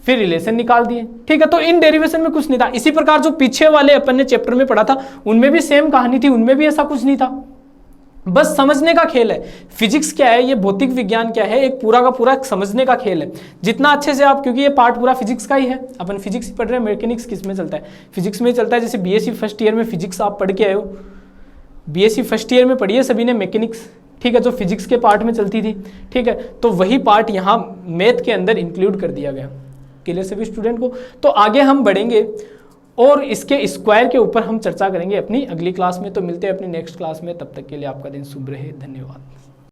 फिर रिलेशन निकाल दिए, ठीक है। तो इन डेरिवेशन में कुछ नहीं था। इसी प्रकार जो पीछे वाले अपन ने चैप्टर में पढ़ा था, उनमें भी सेम कहानी थी, उनमें भी ऐसा कुछ नहीं था, बस समझने का खेल है। फिजिक्स क्या है, ये भौतिक विज्ञान क्या है, एक पूरा का पूरा समझने का खेल है। जितना अच्छे से आप, क्योंकि ये पार्ट पूरा फिजिक्स का ही है, अपन फिजिक्स ही पढ़ रहे हैं, मैकेनिक्स किस में चलता है, फिजिक्स में चलता है। जैसे बीएससी फर्स्ट ईयर में फिजिक्स आप पढ़ के आए हो, बीएससी फर्स्ट ईयर में पढ़िए सभी ने मैकेनिक्स, ठीक है, जो फिजिक्स के पार्ट में चलती थी, ठीक है। तो वही पार्ट यहाँ मैथ के अंदर इंक्लूड कर दिया गया, क्लियर सभी स्टूडेंट को। तो आगे हम बढ़ेंगे और इसके स्क्वायर के ऊपर हम चर्चा करेंगे अपनी अगली क्लास में। तो मिलते हैं अपनी नेक्स्ट क्लास में, तब तक के लिए आपका दिन शुभ रहे, धन्यवाद।